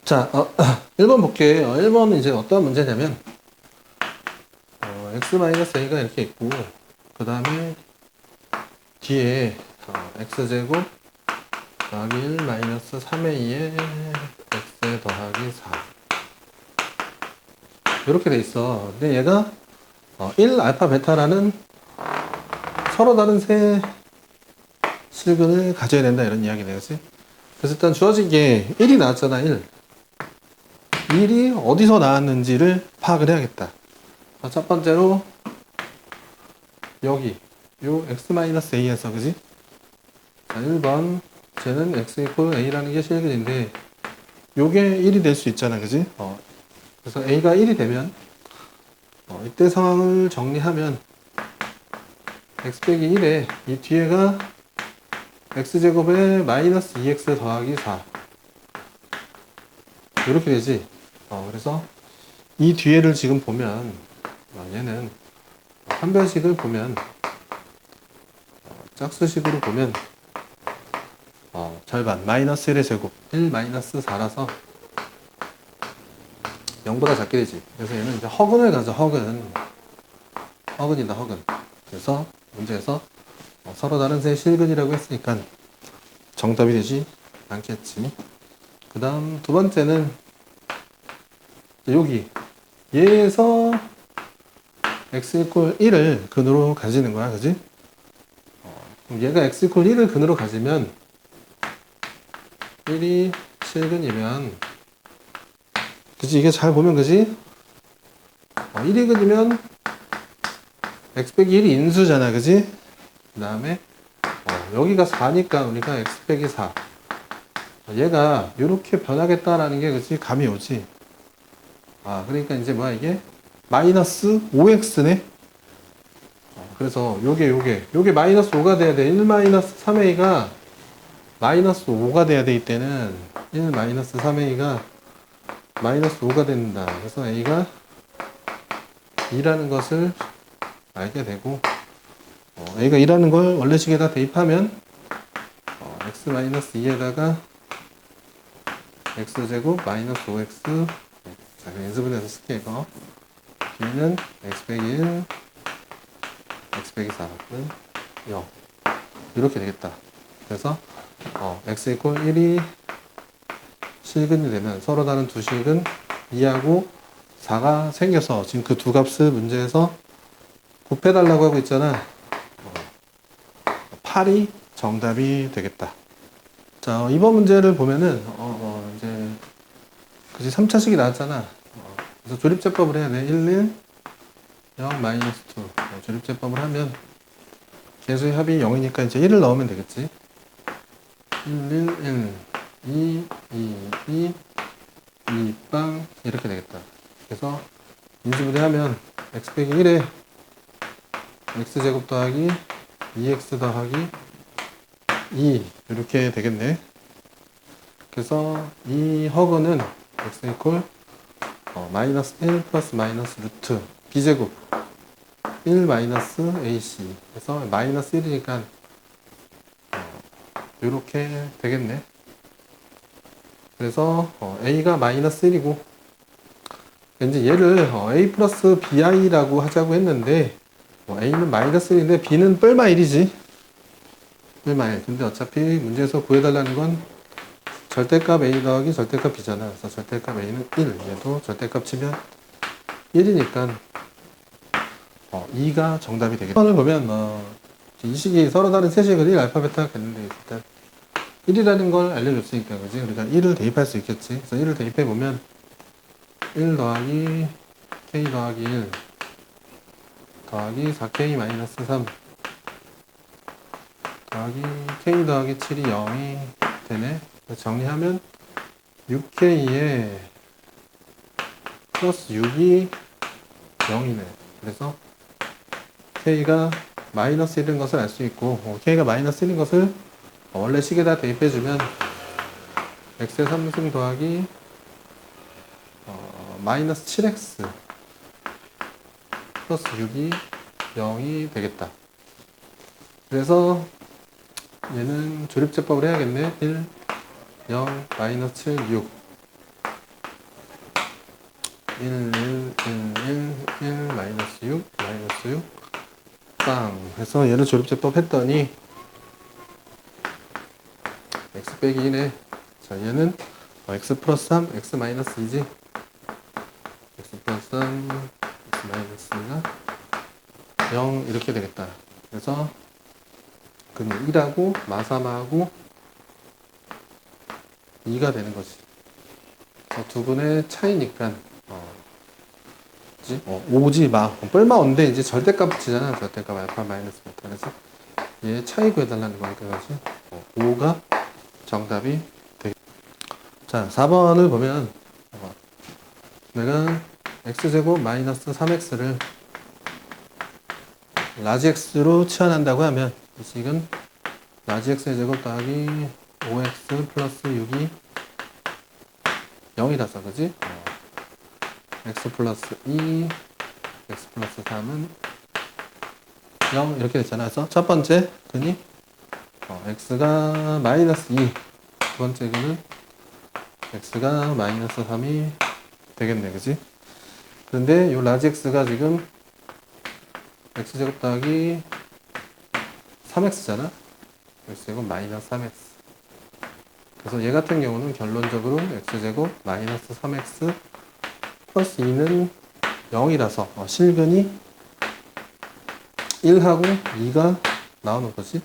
자, 1번 볼게요. 1번은 이제 어떤 문제냐면, x-a가 이렇게 있고, 그 다음에 뒤에 x제곱 더하기 1 마이너스 3a에 x 더하기 4. 이렇게 돼 있어. 근데 얘가 1 알파 베타라는 서로 다른 세 실근을 가져야 된다 이런 이야기네, 그치? 그래서 일단 주어진 게 1이 나왔잖아, 1. 1이 어디서 나왔는지를 파악을 해야겠다. 첫 번째로 여기 요 x-a에서, 그지? 자, 1번 쟤는 x 이퀄 a라는 게 실근인데 요게 1이 될 수 있잖아, 그지? 그래서 a가 1이 되면 이때 상황을 정리하면 x 빼기 1에 이 뒤에가 x제곱에 마이너스 2x 더하기 4 이렇게 되지. 그래서 이 뒤에를 지금 보면 얘는 판별식을 보면 짝수식으로 보면 절반 마이너스 1의 제곱 1 마이너스 4라서 0보다 작게 되지. 그래서 얘는 이제 허근을 가져. 허근이다, 허근. 그래서 문제에서 서로 다른 세 실근이라고 했으니까 정답이 되지 않겠지. 그 다음 두 번째는 여기 얘에서 x 이퀄 1을 근으로 가지는 거야, 그지? 그럼 얘가 x 이퀄 1을 근으로 가지면 1이 실근이면, 그지? 이게 잘 보면, 그지? 1이 근이면 x 빼기 1이 인수잖아, 그지? 그 다음에 여기가 4니까 우리가 x 빼기 4. 얘가 이렇게 변하겠다라는 게, 그지? 감이 오지. 그러니까 이제 뭐야, 이게? 마이너스 5x네? 그래서 요게 마이너스 5가 돼야 돼. 1 마이너스 3a가 마이너스 5가 돼야 돼. 이때는 1 마이너스 3a가 마이너스 5가 된다. 그래서 a가 2라는 것을 알게 되고, a가 2라는 걸 원래식에다 대입하면 x 마이너스 2에다가 x제곱 마이너스 5x. 자, 인수분해서 쓸게, 이거. 뒤에는 x 빼기 1 x 빼기 4는 0 이렇게 되겠다. 그래서 x 이퀄 1이 실근이 되면 서로 다른 두 실근 2하고 4가 생겨서 지금 그 두 값을 문제에서 곱해달라고 하고 있잖아. 8이 정답이 되겠다. 자, 이번 문제를 보면은 이제 그지 3차식이 나왔잖아. 그래서 조립제법을 해야 돼. 1, 1, 0, 마이너스 2. 조립제법을 하면 계수의 합이 0이니까 이제 1을 넣으면 되겠지. 1, 1, 1, 2, 2, 빵 이렇게 되겠다. 그래서 인수분해하면 x 빼기 1에 x제곱 더하기 2x 더하기 2 이렇게 되겠네. 그래서 이 허근은 x 이퀄 마이너스 1 플러스 마이너스 루트 b제곱 1 마이너스 ac. 그래서 마이너스 1이니까 이렇게 되겠네. 그래서 a가 마이너스 1이고 이제 얘를 a 플러스 bi라고 하자고 했는데 a는 마이너스 1인데 b는 뿔마 1이지. 뿔마 1. 근데 어차피 문제에서 구해달라는 건 절대값 a 더하기 절대값 b잖아. 그래서 절대값 a는 1. 얘도 절대값 치면 1이니까 2가 정답이 되겠다. 1번을 보면 이 식이 서로 다른 세식을 1 알파 베타가 됐는데 일단 1이라는 걸 알려줬으니까, 그지? 우리가 1을 대입할 수 있겠지. 그래서 1을 대입해보면 1 더하기 k 더하기 1 더하기 4k 마이너스 3 더하기 k 더하기 7이 0이 되네. 정리하면 6k에 플러스 6이 0이네. 그래서 k가 마이너스 1인 것을 알 수 있고, k가 마이너스 1인 것을 원래 식에다 대입해주면 x의 3승 더하기 마이너스 7x 플러스 6이 0이 되겠다. 그래서 얘는 조립제법을 해야겠네. 1, 0, 마이너스 7, 6. 1, 1, 1, 1, 1, 마이너스 6, 마이너스 6, 빵. 해서 얘를 조립제법 했더니, x 빼기 1에, 자, 얘는 x 플러스 3, x 마이너스 2지. x 플러스 3, x 마이너스 2가 0, 이렇게 되겠다. 그래서, 그는 1하고, 마3하고, 2가 되는 거지. 두 분의 차이니까, 5지, 뻘마인데, 이제 절대값 붙이잖아. 절대값 알파 마이너스 베타. 그래서, 얘 차이 구해달라는 거니까, 그지? 5가 정답이 되겠다. 자, 4번을 보면, 내가 x제곱 마이너스 3x를 라지 x로 치환한다고 하면, 이건 라지 x의 제곱 더하기 5x 플러스 6이 0이라서, 그지? x 플러스 2, x 플러스 3은 0 이렇게 됐잖아. 그래서 첫 번째 근이 x가 마이너스 2, 두 번째 근은 x가 마이너스 3이 되겠네, 그지? 그런데 이 라지 x가 지금 x제곱 더하기 3x잖아. x제곱 마이너스 3x. 그래서 얘 같은 경우는 결론적으로 x제곱 마이너스 3x 플러스 2는 0이라서 실근이 1하고 2가 나오는 거지.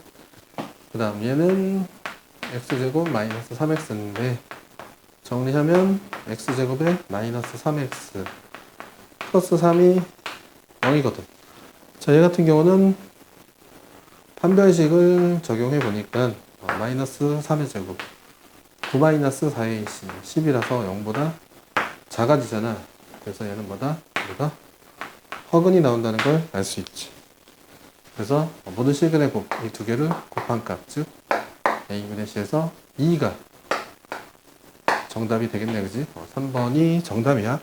그 다음 얘는 x제곱 마이너스 3x인데 정리하면 x제곱에 마이너스 3x 플러스 3이 0이거든. 자, 얘 같은 경우는 판별식을 적용해 보니까 마이너스 3의 제곱 9 마이너스 4의 10이라서 0보다 작아지잖아. 그래서 얘는 뭐다? 우리가 허근이 나온다는 걸 알 수 있지. 그래서 모든 실근의 곱, 이 두 개를 곱한 값, 즉 A분의 C에서 2가 정답이 되겠네, 그지? 3번이 정답이야.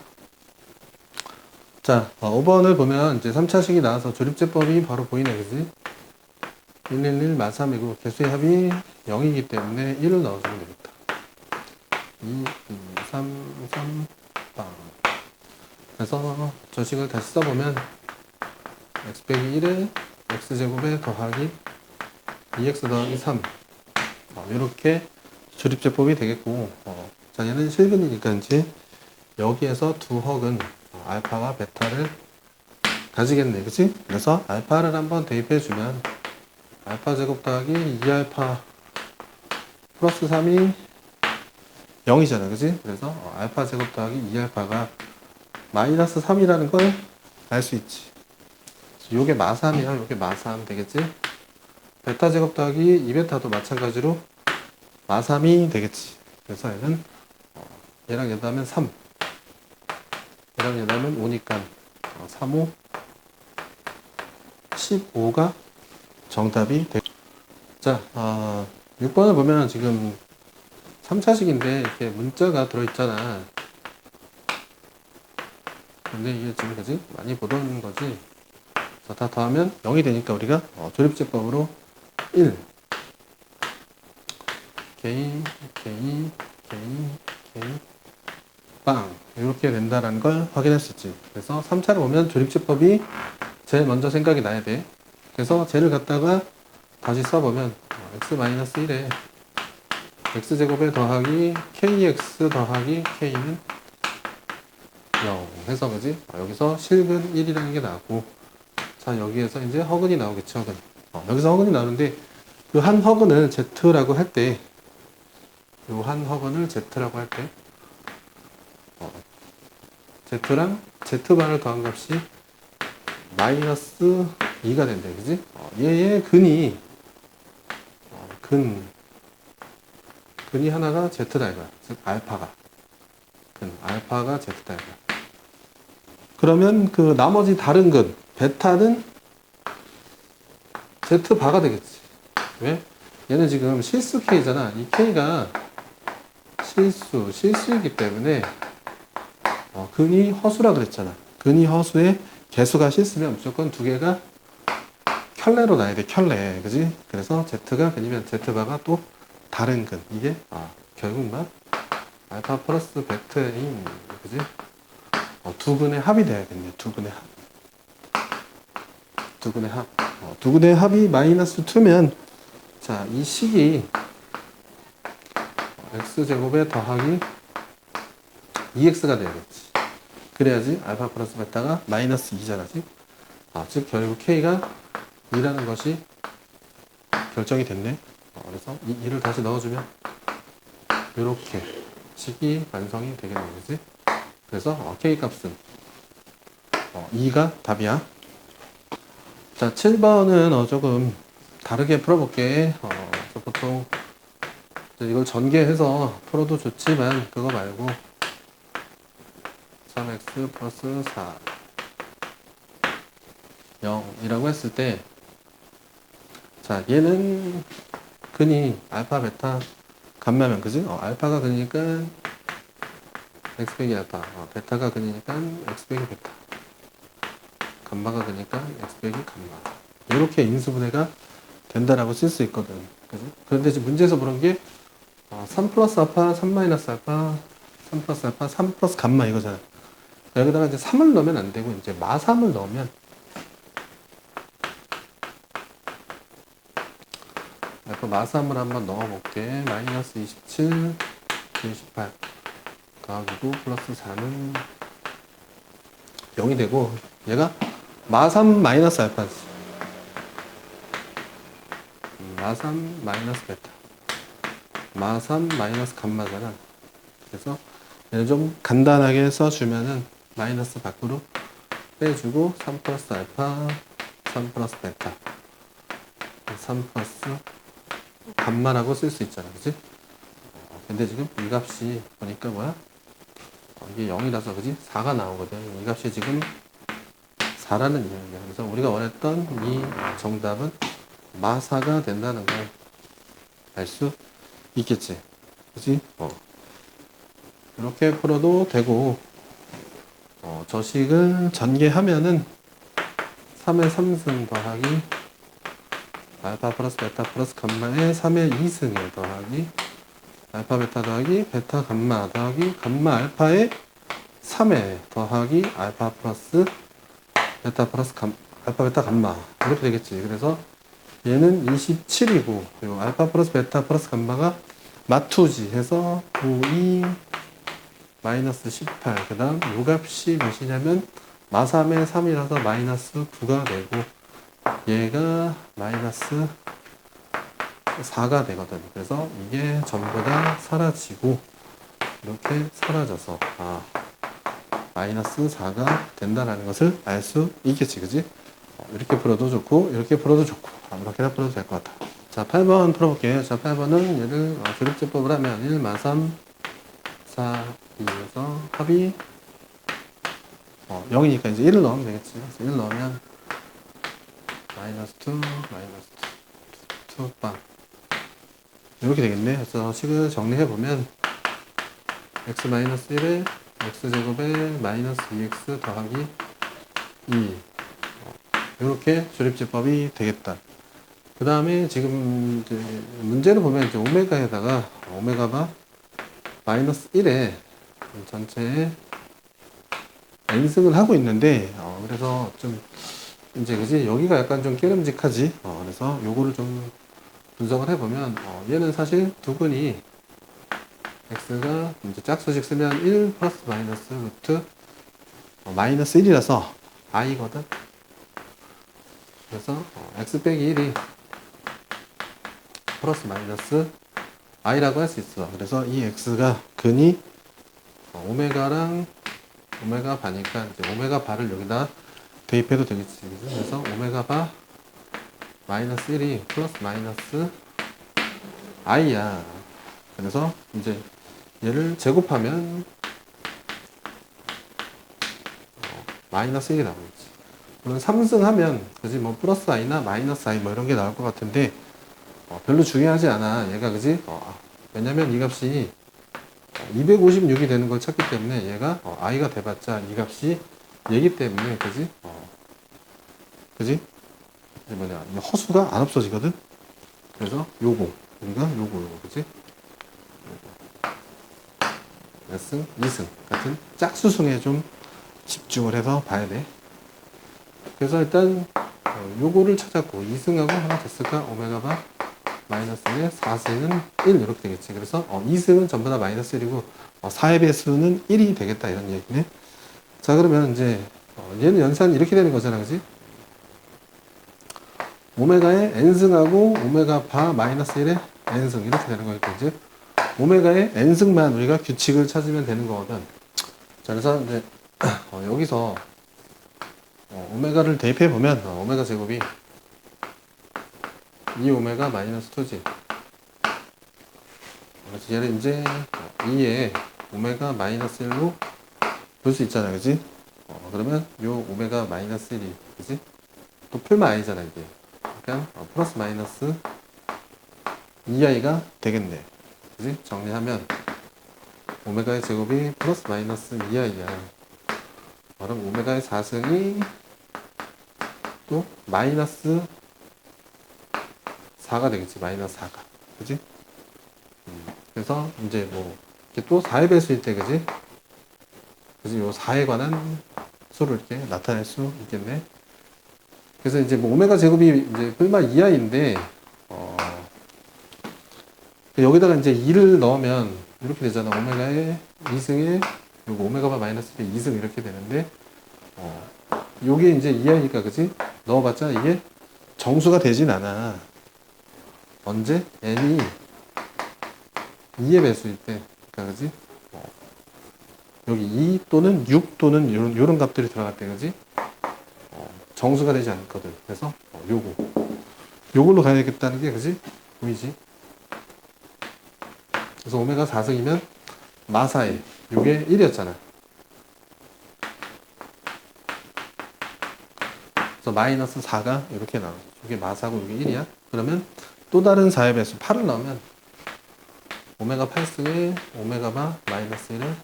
자, 5번을 보면 이제 3차식이 나와서 조립제법이 바로 보이네, 그지? 111 마3이고 개수의 합이 0이기 때문에 1을 넣어주면 되겠다. 2, 3, 3, 빵. 그래서 저 식을 다시 써보면 x 빼기 1에 x제곱에 더하기 2x 더하기 3 이렇게 조립제법이 되겠고 자, 얘는 실근이니까 이제 여기에서 두 헉은 알파와 베타를 가지겠네, 그치? 그래서 알파를 한번 대입해주면 알파 제곱 더하기 2알파 플러스 3이 0이잖아, 그치? 그래서 알파 제곱 더하기 2알파가 마이너스 3이라는 걸 알 수 있지. 요게 마3이야. 요게 마3 되겠지? 베타 제곱 더하기 2베타도 마찬가지로 마3이 되겠지. 그래서 얘는 얘랑 얘도 하면 3, 얘랑 얘도 하면 5니까 3, 5, 15가 정답이 되겠죠. 자, 6번을 보면 지금 3차식인데 이렇게 문자가 들어있잖아. 근데 이게 지금 그지? 많이 보던 거지. 자, 다 더하면 0이 되니까 우리가 조립제법으로 1 K 빵 이렇게 된다라는 걸 확인할 수 있지. 그래서 3차를 보면 조립제법이 제일 먼저 생각이 나야 돼. 그래서 쟤를 갖다가 다시 써보면 x-1에 x제곱에 더하기 kx 더하기 k는 0 해서 그지? 여기서 실근 1이라는 게 나오고, 자, 여기에서 이제 허근이 나오겠죠. 허근. 여기서 허근이 나오는데 그 한 허근을 z라고 할 때, 요 한 허근을 z라고 할 때 z랑 z반을 더한 값이 마이너스 2가 된다, 그지? 얘의 근이 근이 하나가 z다 이거야. 즉 알파가 알파가 z다 이거야. 그러면 그 나머지 다른 근 베타는 z바가 되겠지. 왜? 얘는 지금 실수 k잖아. 이 k가 실수이기 때문에 근이 허수라 그랬잖아. 근이 허수에 개수가 실수면 무조건 두 개가 켤레로 나야 돼. 켤레, 그지? 그래서 z가 근이면 z바가 또 다른 근. 이게 결국 막 알파 플러스 베타인, 그지? 두근의 합이 돼야겠네. 두근의 합. 두근의 합. 두근의 합이 마이너스 2면, 자, 이 식이 x제곱에 더하기 2x가 돼야겠지. 그래야지 알파 플러스 베타가 마이너스 2잖아지. 즉 결국 k가 2라는 것이 결정이 됐네. 그래서 이 2를 다시 넣어주면 이렇게 식이 완성이 되겠네. 그지? 그래서 k 값은 2가 답이야. 자, 7번은 조금 다르게 풀어볼게. 보통 이걸 전개해서 풀어도 좋지만 그거 말고 3x 플러스 4 0이라고 했을 때, 자, 얘는 근이 알파 베타 감마면 그지? 알파가 근이니까 x 빼기 알파, 베타가 근이니까 x 빼기 베타, 감마가 근이니까 x 빼기 감마, 이렇게 인수분해가 된다라고 쓸 수 있거든. 그지? 그런데 지금 문제에서 물은 게 3 플러스 알파, 3 마이너스 알파, 3 플러스 알파, 3 플러스 감마 이거잖아. 여기다가 이제 3을 넣으면 안 되고 이제 마3을 넣으면, 마3을 한번 넣어볼게. 마이너스 27, 28 더하기 9 플러스 4는 0이 되고, 얘가 마3 마이너스 알파지. 마3 마이너스 베타, 마3 마이너스 감마잖아. 그래서 얘를 좀 간단하게 써주면은 마이너스 밖으로 빼주고 3 플러스 알파, 3 플러스 베타, 3 플러스 감마라고 쓸 수 있잖아. 그치? 근데 지금 이 값이 보니까 뭐야? 이게 0이라서 그지? 4가 나오거든. 이 값이 지금 4라는 이야기야. 그래서 우리가 원했던 이 정답은 마4가 된다는 걸 알 수 있겠지. 그지? 이렇게 풀어도 되고, 저식을 전개하면은 3의 3승 더하기 알파 플러스 베타 플러스 감마의 3의 2승에 더하기 알파 베타 더하기 베타 감마 더하기 감마 알파의 3에 더하기 알파 플러스 베타 플러스 알파 베타 감마, 이렇게 되겠지. 그래서 얘는 27이고 그리고 알파 플러스 베타 플러스 감마가 마2지 해서 9, 2 마이너스 18, 그 다음 요 값이 몇이냐면 마3의 3이라서 마이너스 9가 되고 얘가 마이너스 4가 되거든. 그래서 이게 전부 다 사라지고 이렇게 사라져서 마이너스 4가 된다는 것을 알 수 있겠지. 그지? 이렇게 풀어도 좋고 이렇게 풀어도 좋고 아무렇게나 풀어도 될 것 같아. 자, 8번 풀어볼게요. 자, 8번은 얘를 조립제법을 하면 1, 마3, 4, 2에서 합이 0이니까 이제 1을 넣으면 되겠지. 그래서 1 넣으면 마이너스 2, 마이너스 2, 빵. 이렇게 되겠네. 그래서 식을 정리해보면 x-1에 x제곱에 마이너스 2x 더하기 2. 이렇게 조립제법이 되겠다. 그 다음에 지금 이제 문제를 보면 이제 오메가에다가 오메가가 마이너스 1에 전체에 n승을 하고 있는데, 그래서 좀 이제 그지? 여기가 약간 좀 깨름직하지. 그래서 요거를 좀 분석을 해보면, 얘는 사실 두근이 x가 이제 짝수식 쓰면 1 플러스 마이너스 루트 마이너스 1이라서 i거든. 그래서 x 빼기 1이 플러스 마이너스 i라고 할 수 있어. 그래서 이 x가 근이 오메가랑 오메가 바니까 이제 오메가 바를 여기다 대입해도 되겠지. 그래서 오메가 바 마이너스 1이 플러스 마이너스 i야. 그래서 이제 얘를 제곱하면 마이너스 1이 나오겠지. 물론 3승하면 그지 뭐 플러스 i나 마이너스 i 뭐 이런 게 나올 것 같은데 별로 중요하지 않아. 얘가 그지? 왜냐면 이 값이 256이 되는 걸 찾기 때문에 얘가 i가 돼봤자 이 값이 얘기 때문에 그지? 그지? 이제 뭐냐 이 허수가 안 없어지거든. 그래서 요거 그러니까 요거 그지? 몇 승? 2승 같은 짝수승에 좀 집중을 해서 봐야 돼. 그래서 일단 요거를 찾았고 2승하고 하나 됐을까? 오메가 바 마이너스 1에 4승은 1 이렇게 되겠지. 그래서 2승은 전부 다 마이너스 1이고 4의 배수는 1이 되겠다 이런 얘기네. 자 그러면 이제 얘는 연산이 이렇게 되는 거잖아, 그지? 오메가의 n승하고 오메가 바 마이너스 1의 n승 이렇게 되는 거니까 이제 오메가의 n승만 우리가 규칙을 찾으면 되는 거거든. 자 그래서 이제 여기서 오메가를 대입해 보면 오메가 제곱이 2 오메가 마이너스 2지. 그래서 얘를 이제 2에 오메가 마이너스 1로 볼 수 있잖아, 그지? 그러면 요 오메가 마이너스 1이, 그지? 또 풀만 아니잖아, 이게. 그러니까 플러스 마이너스 2i가 되겠네. 그지? 정리하면 오메가의 제곱이 플러스 마이너스 2i야. 그럼 오메가의 4승이 또 마이너스 4가 되겠지. 마이너스 4가. 그지? 그래서 이제 뭐 이렇게 또 4의 배수일 때, 그지? 그지? 요 4에 관한 수를 이렇게 나타낼 수 있겠네. 그래서 이제 뭐 오메가 제곱이 이제 풀마 2i인데 여기다가 이제 2를 넣으면 이렇게 되잖아. 오메가의 2승에 요거 오메가바 마이너스 1의 2승 이렇게 되는데 요게 이제 2i니까, 그지? 넣어봤자 이게 정수가 되진 않아. 언제? n이 2의 배수일 때. 그러니까, 그지? 여기 2 또는 6 또는 요런 값들이 들어갈 때, 그지? 정수가 되지 않거든. 그래서 요걸로 가야 되겠다는 게, 그지? 보이지? 그래서 오메가 4승이면 마사에 요게 1이었잖아. 그래서 마이너스 4가 이렇게 나와. 이게 마사고 이게 1이야. 그러면 또 다른 4의 배수 8을 넣으면 오메가 8승에 오메가바 마이너스 1을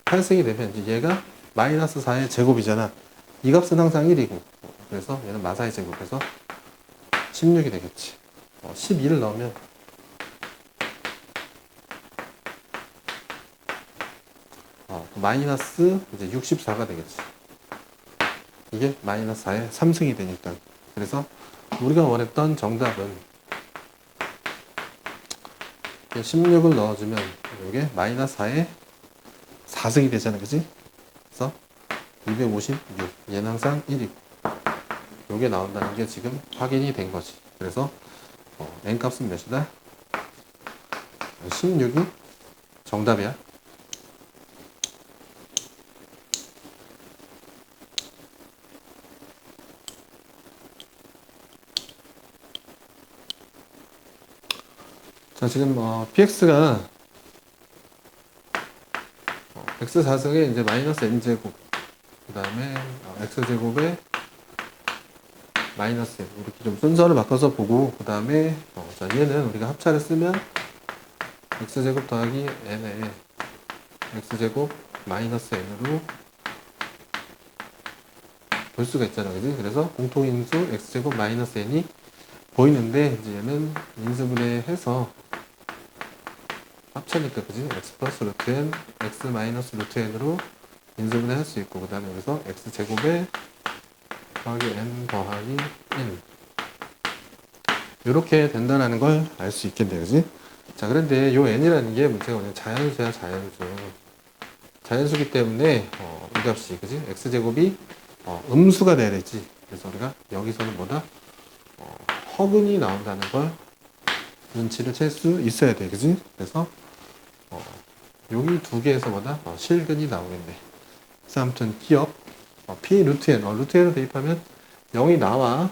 8승이 되면 이제 얘가 마이너스 4의 제곱이잖아. 이 값은 항상 1이고. 그래서 얘는 마사의 제곱에서 16이 되겠지. 12를 넣으면 마이너스 이제 64가 되겠지. 이게 마이너스 4의 3승이 되니까. 그래서 우리가 원했던 정답은 16을 넣어주면 이게 마이너스 4의 4승이 되잖아, 그지? 그래서 256. 얘는 항상 1이고. 요게 나온다는 게 지금 확인이 된 거지. 그래서 n 값은 몇이다? 16이 정답이야. 자, 지금 px가 x 4승에 이제 마이너스 n제곱, 그 다음에 x제곱에 마이너스 n, 이렇게 좀 순서를 바꿔서 보고, 그 다음에 자, 얘는 우리가 합차를 쓰면 x제곱 더하기 n에 x제곱 마이너스 n으로 볼 수가 있잖아, 그지? 그래서 공통인수 x제곱 마이너스 n이 보이는데, 이제 얘는 인수분해해서 합차니까, 그지? x 플러스 루트 n, x 마이너스 루트 n으로 인수분해 할 수 있고, 그 다음에 여기서 x제곱에 더하기 n 더하기 1 이렇게 된다는 걸 알 수 있겠네, 그지? 자, 그런데 요 n이라는 게 문제가 뭐냐면 자연수야, 자연수. 자연수기 때문에 이 값이, 그지? x제곱이 음수가 돼야 되지. 그래서 우리가 여기서는 뭐다? 허근이 나온다는 걸 눈치를 챌 수 있어야 돼, 그지? 그래서 여기 두 개에서 뭐다? 실근이 나오겠네. 그래서 아무튼 기억 p 루트 n, 루트 n을 대입하면 0이 나와.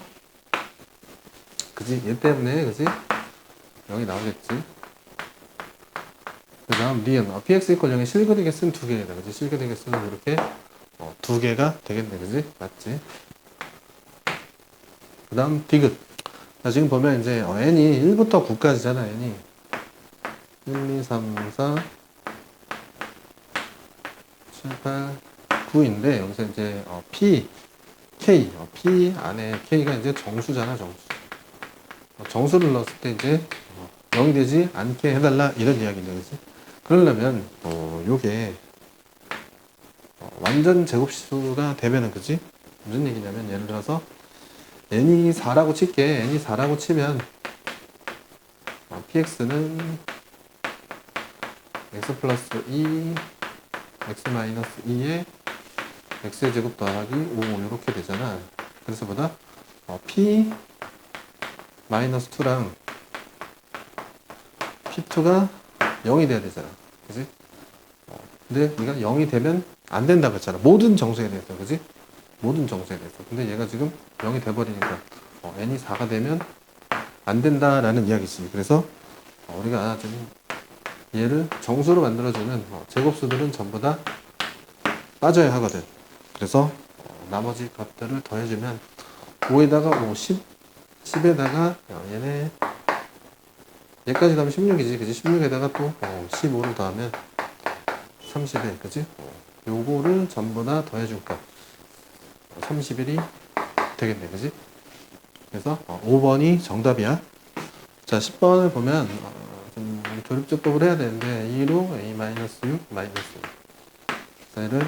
그지? 얘 때문에, 그지? 0이 나오겠지. 그 다음 리은 px 이퀄 0의 실근의 개수는 두 개이다, 그지? 실근의 개수는 이렇게 두 개가 되겠네, 그지? 맞지? 그 다음 디귿. 자, 지금 보면 이제 n이 1부터 9까지잖아, n이. 1, 2, 3, 4, 7, 8, 9인데, 여기서 이제 p, k, p 안에 k가 이제 정수잖아, 정수. 정수를 넣었을 때 이제 0이 되지 않게 해달라, 이런 이야기인데, 그지? 그러려면 요게 완전 제곱수가 되면은, 그지? 무슨 얘기냐면, 예를 들어서, n이 4라고 칠게. n이 4라고 치면, px는 x 플러스 2, x 마이너스 2에 x의 제곱 더하기 5, 이렇게 되잖아. 그래서 보다, p 마이너스 2랑 p2가 0이 돼야 되잖아. 그지? 근데 우리가 0이 되면 안 된다고 했잖아. 모든 정수에 대해서. 그지? 모든 정수에 대해서. 근데 얘가 지금 0이 돼버리니까 n이 4가 되면 안 된다라는 이야기지. 그래서 우리가 지금 얘를 정수로 만들어주는 제곱수들은 전부 다 빠져야 하거든. 그래서 나머지 값들을 더해주면 5에다가 5, 10에다가 얘네 얘까지 더하면 16이지. 그지? 16에다가 또 15를 더하면 30일. 그지? 요거를 전부 다 더해줄까? 31이 되겠네. 그지? 그래서 5번이 정답이야. 자, 10번을 보면 좀 조립조법을 해야 되는데 2로 a-6 마이너스 6. 자, 얘를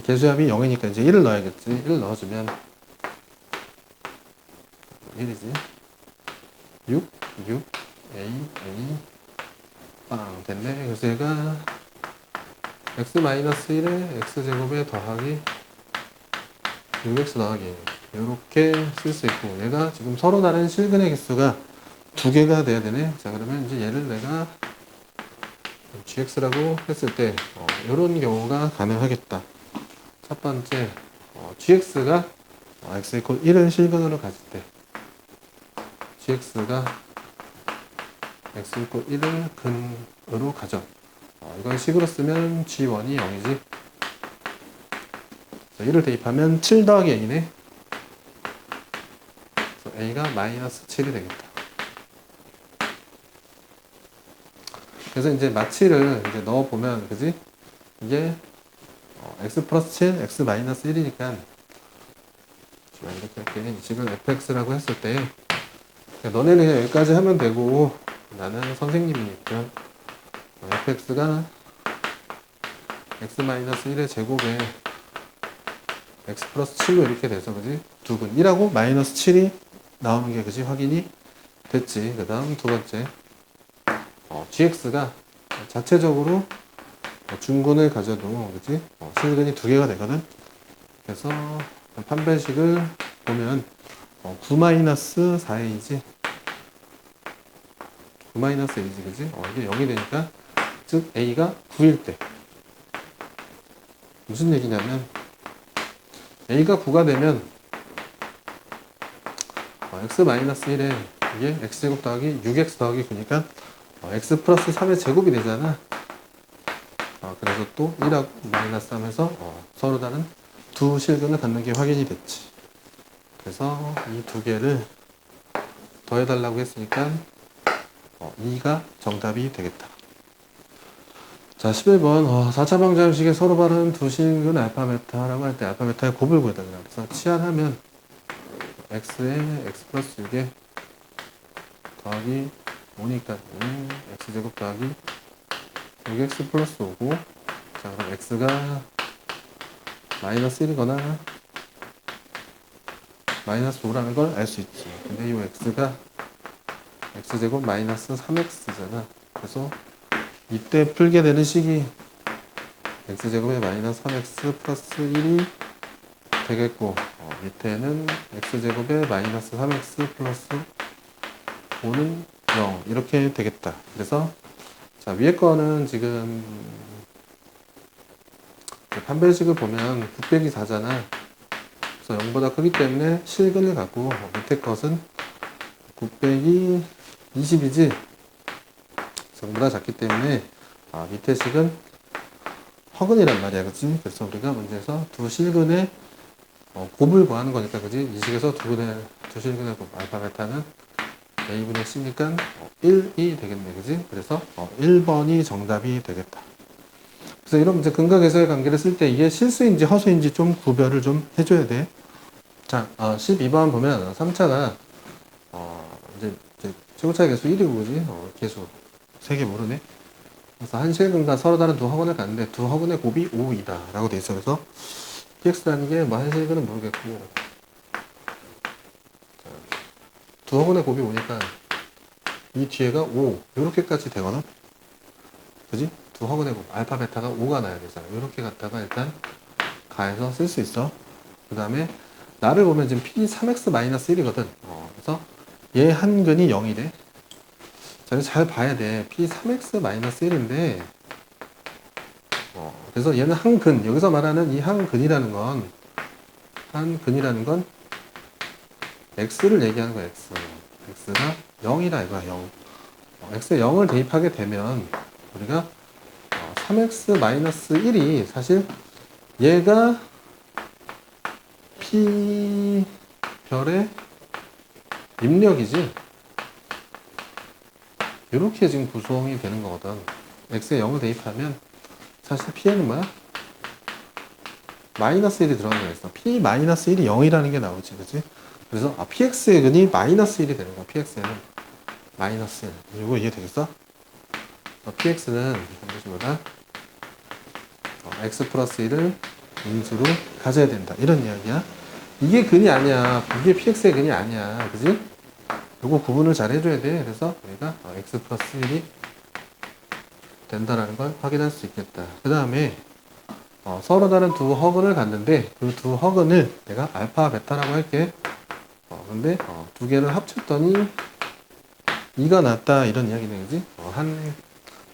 개수합이 0이니까 이제 1을 넣어야겠지. 1을 넣어주면 1이지. 6, a, 빵 됐네. 그래서 얘가 x-1에 x제곱에 더하기 6x 더하기 이렇게 쓸 수 있고, 얘가 지금 서로 다른 실근의 개수가 두 개가 돼야 되네. 자, 그러면 이제 얘를 내가 gx라고 했을 때 이런 경우가 가능하겠다. 첫 번째, gx가 x 이퀄 1을 실근으로 가질 때 gx가 x 이퀄 1을 근으로 가져. 이건 식으로 쓰면 g1이 0이지. 자, 1을 대입하면 7 더하기 a네. 그래서 a가 마이너스 7이 되겠다. 그래서 이제 마치를 이제 넣어보면, 그지? 이게 x 플러스 7, x 마이너스 1이니까 이렇게 이 식을 fx라고 했을 때 너네는 그냥 여기까지 하면 되고, 나는 선생님이니까 fx가 x 마이너스 1의 제곱에 x 플러스 7로 이렇게 돼서, 그지? 두근 1하고 마이너스 7이 나오는 게, 그지? 확인이 됐지. 그 다음 두 번째, gx가 자체적으로 중근을 가져도, 그지? 실근이 두 개가 되거든. 그래서 판별식을 보면 9-4a이지. 9-a이지, 그지? 이게 0이 되니까, 즉 a가 9일 때 무슨 얘기냐면, a가 9가 되면 x-1에 이게 x제곱 더하기 6x 더하기 9니까 x 플러스 3의 제곱이 되잖아. 그래서 또 1하고 마이너스 하면서 서로 다른 두 실근을 갖는 게 확인이 됐지. 그래서 이 두 개를 더해달라고 했으니까 2가 정답이 되겠다. 자, 11번 4차 방정식에 서로 다른 두 실근 알파 베타라고 할 때 알파 베타의 곱을 구해달라. 그래서 치환하면 x에 x 플러스 6에 더하기 5니까 x제곱 더하기 6x 플러스 5고, 자, 그럼 x가 마이너스 1이거나 마이너스 5라는 걸 알 수 있지. 근데 이 x가 x제곱 마이너스 3x잖아. 그래서 이때 풀게 되는 식이 x제곱에 마이너스 3x 플러스 1이 되겠고, 밑에는 x제곱에 마이너스 3x 플러스 5는 0 이렇게 되겠다. 그래서 자, 위에 거는 지금 판별식을 보면 9빼기 4잖아. 그래서 0보다 크기 때문에 실근을 갖고, 밑에 것은 9빼기 20이지. 0보다 작기 때문에 밑에 식은 허근이란 말이야. 그치? 그래서 우리가 문제에서 두 실근의 곱을 구하는 거니까, 그지? 이 식에서 두 실근의 곱 알파 베타는 a분의 c니까 1이 되겠네. 그지? 그래서 1번이 정답이 되겠다. 그래서 이런 문제 근각에서의 관계를 쓸 때 이게 실수인지 허수인지 좀 구별을 좀 해줘야 돼. 자, 12번 보면 3차가 이제 최고차의 개수 1이고, 그지? 개수 3개 모르네. 그래서 한 실근과 서로 다른 두 허근을 갔는데 두 허근의 곱이 5이다 라고 돼 있어. 그래서 px라는 게 뭐 한 실근은 모르겠고 두 허근의 곱이 5니까 이 뒤에가 5 이렇게까지 되거나 그지? 두 허근의 곱 알파 베타가 5가 나야 되잖아. 이렇게 갖다가 일단 가해서 쓸 수 있어. 그 다음에 나를 보면 지금 P3x-1이거든. 그래서 얘 한 근이 0이래. 자, 잘 봐야 돼. P3x-1인데 그래서 얘는 한 근. 여기서 말하는 이 한 근이라는 건 x를 얘기하는 거야. x가 0이라 이거야. 0. x에 0을 대입하게 되면 우리가 3x-1이 사실 얘가 P별의 입력이지 이렇게 지금 구성이 되는 거거든. x에 0을 대입하면 사실 P에는 뭐야? 마이너스 1이 들어가는 거였어. P-1이 0이라는 게 나오지, 그치? 그래서 PX의 근이 마이너스 1이 되는 거야. PX에는 마이너스 1. 이거 이해되겠어? PX는 뭐다? X 플러스 1을 인수로 가져야 된다. 이런 이야기야. 이게 근이 아니야. 이게 PX의 근이 아니야. 그지? 이거 구분을 잘 해줘야 돼. 그래서 우리가 X 플러스 1이 된다라는 걸 확인할 수 있겠다. 그 다음에 서로 다른 두 허근을 갔는데 그 두 허근을 내가 알파 베타라고 할게. 근데 두 개를 합쳤더니 2가 났다 이런 이야기네. 그지?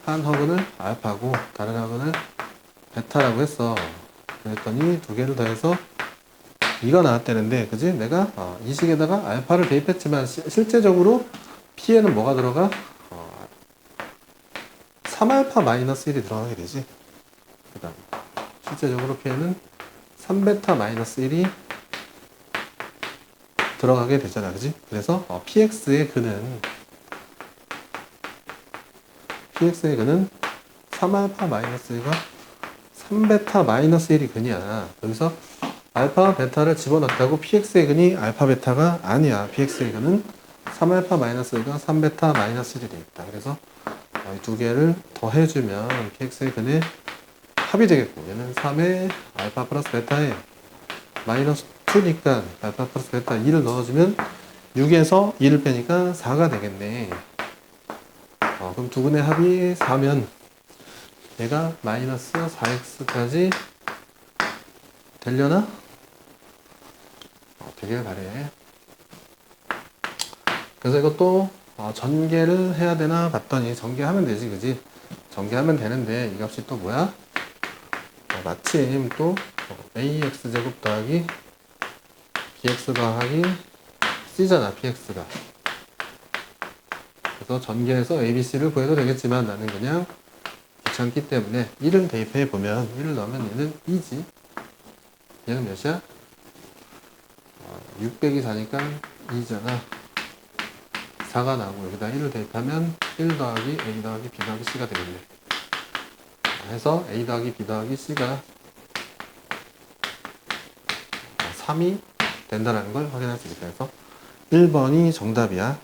한 허근을 알파고 다른 허근을 베타라고 했어. 그랬더니 두 개를 더해서 2가 나왔다는데, 그지? 내가 이 식에다가 알파를 대입했지만 실제적으로 P에는 뭐가 들어가? 3알파 마이너스 1이 들어가게 되지. 그 다음 실제적으로 P에는 3베타 마이너스 1이 들어가게 되잖아. 그지? 그래서 PX의 근은 3알파 마이너스 1과 3베타 마이너스 1이 근이야. 여기서 알파 베타를 집어넣었다고 PX의 근이 알파 베타가 아니야. PX의 근은 3알파 마이너스 1과 3베타 마이너스 1이 되겠다. 그래서 이 두 개를 더해주면 PX의 근의 합이 되겠고, 얘는 3에 알파 플러스 베타에 마이너스 2니까 알파 플러스 베타 2를 넣어주면 6에서 2를 빼니까 4가 되겠네. 그럼 두 근의 합이 4면 얘가 마이너스 4x까지 되려나? 되길 바래. 그래서 이것도 전개를 해야 되나 봤더니 전개하면 되지, 그지? 전개하면 되는데 이 값이 또 뭐야? 마침 또 ax제곱 더하기 bx 더하기 c잖아, px가. 그래서 전개해서 abc를 구해도 되겠지만 나는 그냥 귀찮기 때문에 1을 대입해 보면 1을 넣으면 얘는 2지. 얘는 몇이야? 6 빼기 4니까 2잖아. 4가 나오고 여기다 1을 대입하면 1 더하기 a 더하기 b 더하기 c가 되겠네. 해서 a 더하기 b 더하기 c가 3이 된다는 걸 확인할 수 있다. 그래서 1번이 정답이야.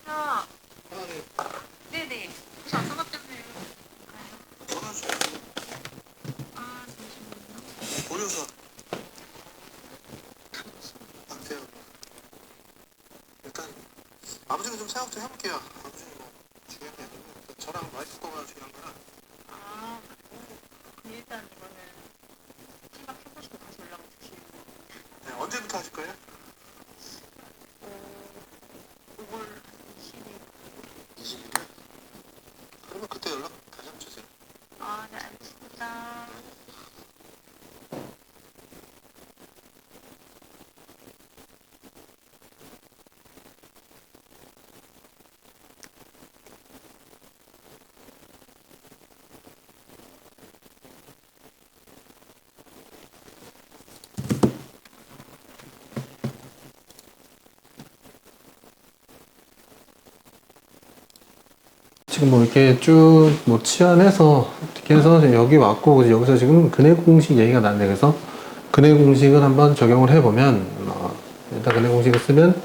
아, 아, 네. 네네. 혹시 어떤 것 때문에 전화 주세요. 아, 잠시만요. 돌려서 안 돼요. 일단 아버지는 좀 생각 좀 해볼게요. 아버지는 뭐 중요한 게 아니고 저랑 와이프 거가 중요한 거라. 아, 그럼 일단 이거는 생각해보시고 다시 연락을 주시면. 네, 언제부터 하실 거예요? 5월 20일. 20일. 그러면 그때 연락 다시 한번 주세요. 아, 네, 알겠습니다. 지금 뭐 이렇게 쭉 뭐 치환해서 어떻게 해서 여기 왔고 그래서 여기서 지금 근해 공식 얘기가 나는데 그래서 근해 공식을 한번 적용을 해보면 일단 근해 공식을 쓰면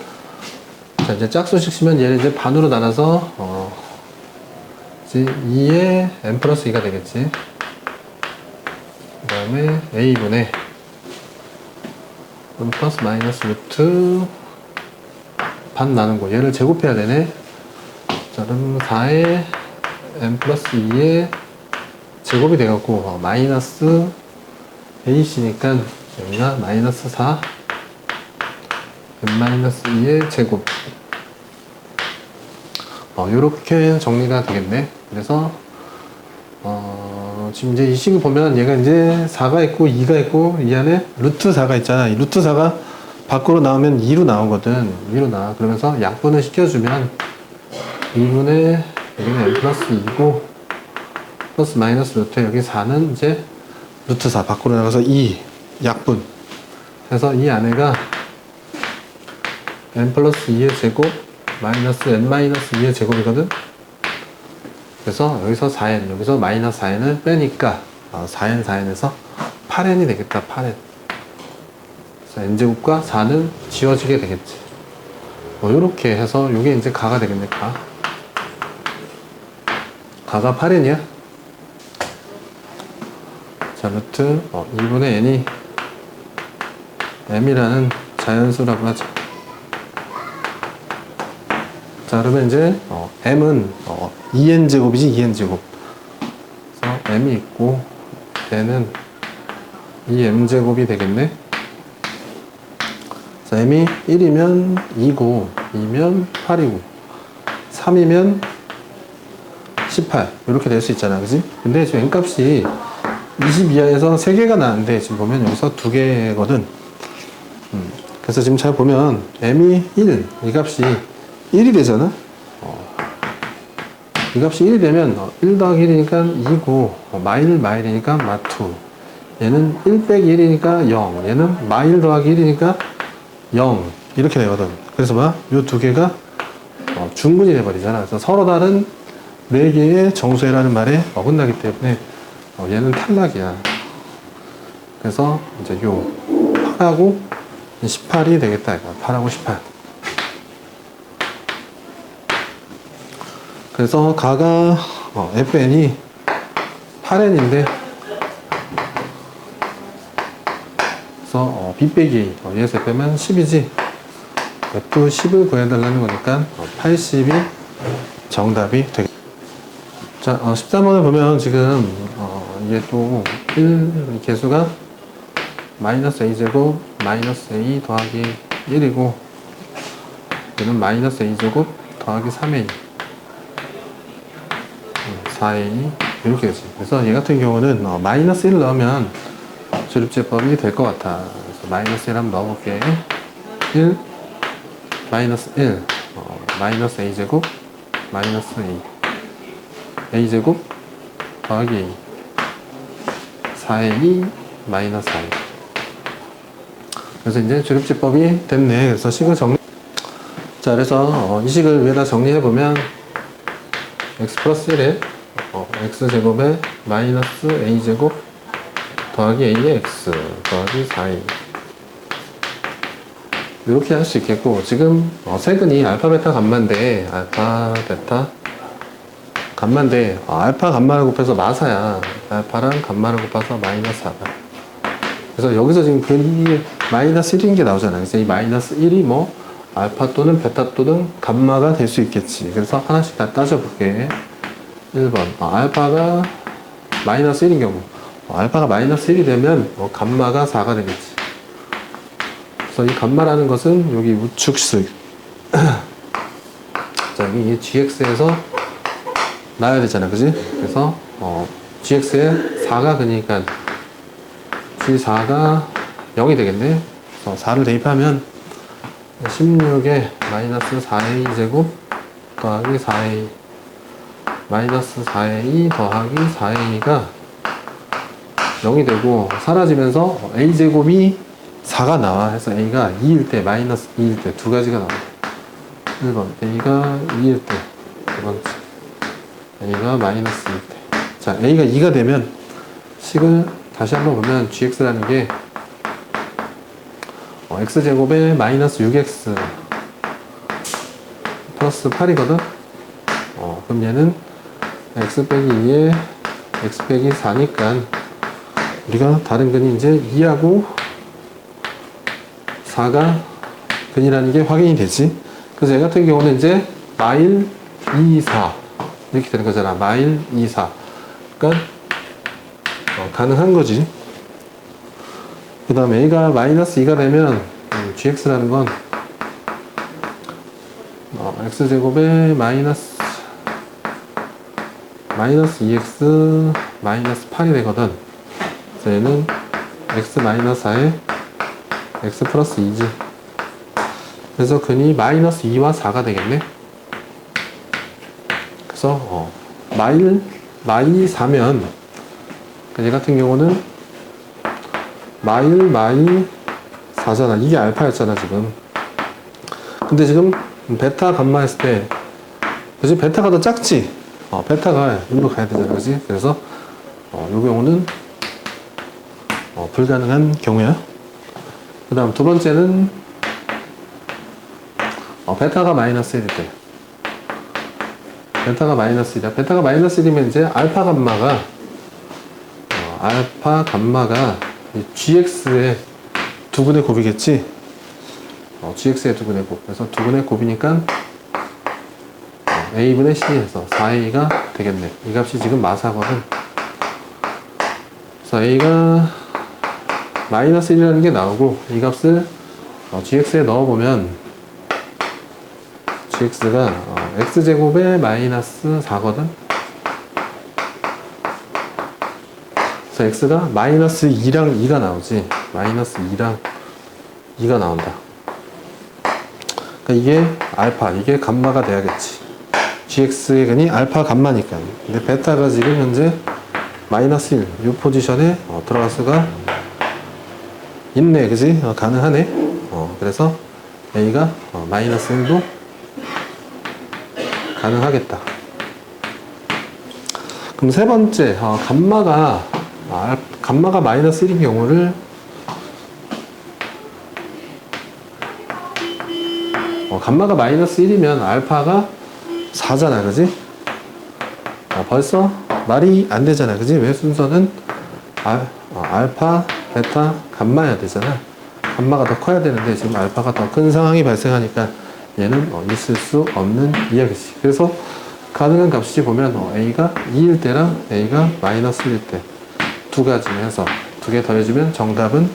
자 이제 짝수식 쓰면 얘를 이제 반으로 나눠서 이제 2의 n 플러스 2가 되겠지. 그 다음에 a분의 n 플러스 마이너스 루트 반 나눈 거 얘를 제곱해야 되네. 자 그럼 4의 n 플러스 2의 제곱이 돼갖고 마이너스 ac니까 여기가 마이너스 4 n 마이너스 2의 제곱 요렇게 정리가 되겠네. 그래서 지금 이제 이 식을 보면 얘가 이제 4가 있고 2가 있고 이 안에 루트 4가 있잖아. 이 루트 4가 밖으로 나오면 2로 나오거든. 2로 나와. 그러면서 약분을 시켜주면 2분의 여기는 n 플러스 2고 플러스 마이너스 루트 여기 4는 이제 루트 4 밖으로 나가서 2 약분 해서 이 안에가 n 플러스 2의 제곱 마이너스 n 마이너스 2의 제곱이거든. 그래서 여기서 4n 여기서 마이너스 4n을 빼니까 4n 4n에서 8n이 되겠다. 8n 그래서 n제곱과 4는 지워지게 되겠지. 요렇게 해서 이게 이제 가가 되겠네. 가가 8n이야. 자 루트 2분의 n이 m이라는 자연수라고 하죠. 자 그러면 이제 m은 2n제곱이지 2n제곱 그래서 m이 있고 n은 2m제곱이 되겠네. 자 m이 1이면 2고 2면 8이고 3이면 18 이렇게 될 수 있잖아. 그지? 근데 지금 n값이 20 이하에서 3개가 나는데 지금 보면 여기서 2개거든. 그래서 지금 잘 보면 m이 1 이 값이 1이 되잖아. 이 값이 1이 되면 1 더하기 1이니까 2고 마일 마일이니까 마2 얘는 1 빼기 1이니까 0 얘는 마일 더하기 1이니까 0 이렇게 되거든. 그래서 요 두 개가 중분이 돼버리잖아. 그래서 서로 다른 4개의 정수해라는 말에 어긋나기 때문에 얘는 탈락이야. 그래서 이제 요 8하고 18이 되겠다. 8하고 18. 그래서 가가 fn이 8n인데 그래서 b 빼기 얘에서 빼면 10이지. f 10을 구해달라는 거니까 80이 정답이 되겠다. 자 13번을 보면 지금 이게 또 1 개수가 마이너스 a제곱 마이너스 a 더하기 1이고 얘는 마이너스 a제곱 더하기 3a 4a 이렇게 되지. 그래서 얘 같은 경우는 마이너스 1을 넣으면 조립제법이 될 것 같아. 그래서 마이너스 1 한번 넣어볼게. 1 마이너스 1 마이너스 a제곱 마이너스 a a제곱 더하기 a 4a 마이너스 4a 그래서 이제 조립제법이 됐네. 그래서 식을 정리 자 그래서 이 식을 위에다 정리해보면 x 플러스 1에 x제곱에 마이너스 a제곱 더하기 a의 x 더하기 4a 이렇게 할 수 있겠고, 지금 세근이 알파 베타 감마인데, 알파 베타 감마인데, 알파 감마를 곱해서 마사야. 알파랑 감마를 곱해서 마이너스 4다. 그래서 여기서 지금 근이 마이너스 1인 게 나오잖아. 그래서 이 마이너스 1이 뭐 알파 또는 베타 또는 감마가 될 수 있겠지. 그래서 하나씩 다 따져볼게. 1번 알파가 마이너스 1인 경우, 알파가 마이너스 1이 되면 감마가 4가 되겠지. 그래서 이 감마라는 것은 여기 우측수 자, 여기 gx에서 나와야 되잖아, 그지? 그래서 gx에 4가 그니까 g4가 0이 되겠네. 그래서 4를 대입하면 16에 마이너스 4a 제곱 더하기 4a 마이너스 4a 더하기 4a가 0이 되고, 사라지면서 a 제곱이 4가 나와. 해서 a가 2일 때, 마이너스 2일 때 두 가지가 나와. 1번 a가 2일 때, 두 번째 a가 마이너스 2일 때. 자, a가 2가 되면 식을 다시 한번 보면 gx라는 게 x제곱에 마이너스 6x 플러스 8이거든. 그럼 얘는 x 빼기 2에 x 빼기 4니까 우리가 다른 근이 이제 2하고 4가 근이라는 게 확인이 되지. 그래서 얘 같은 경우는 이제 마일 2, 4 이렇게 되는 거잖아. 마일 2, 4. 그러니까 가능한 거지. 그 다음에 a가 마이너스 2가 되면 gx라는 건 x제곱에 마이너스 2x 마이너스 8이 되거든. 그래서 얘는 x 마이너스 4에 x 플러스 2지. 그래서 근이 마이너스 2와 4가 되겠네. 그래서 마이 4면 얘 같은 경우는 마이 4잖아. 이게 알파였잖아 지금. 근데 지금 베타 감마 했을 때 그치? 베타가 더 작지? 베타가 일로 가야 되잖아, 그치? 그래서 요 경우는 불가능한 경우야. 그 다음 두 번째는 베타가 마이너스 1일 때, 베타가 마이너스 1이야. 베타가 마이너스 1이면 이제 알파 감마가 gx의 두분의 곱이겠지? gx의 두분의 곱. 그래서 두분의 곱이니까 a분의 c에서 4a가 되겠네. 이 값이 지금 마사거든. 그래서 a가 마이너스 1이라는 게 나오고, 이 값을 gx에 넣어보면 gx가 x제곱에 마이너스 4거든. 그래서 x가 마이너스 2랑 2가 나오지. 마이너스 2랑 2가 나온다. 그러니까 이게 알파, 이게 감마가 돼야겠지. gx의 근이 알파 감마니까. 근데 베타가 지금 현재 마이너스 1, 이 포지션에 들어갈 수가 있네, 그지? 가능하네. 그래서 a가 마이너스 1도 가능하겠다. 그럼 세 번째, 감마가 마이너스 1인 경우를 감마가 마이너스 1이면 알파가 4잖아, 그지? 벌써 말이 안 되잖아, 그지? 왜 순서는 알파, 베타, 감마야 되잖아. 감마가 더 커야 되는데 지금 알파가 더 큰 상황이 발생하니까 얘는 있을 수 없는 이야기지. 그래서 가능한 값이 보면 a가 2일 때랑 a가 마이너스 1일 때 두 가지 해서 두 개 더해주면 정답은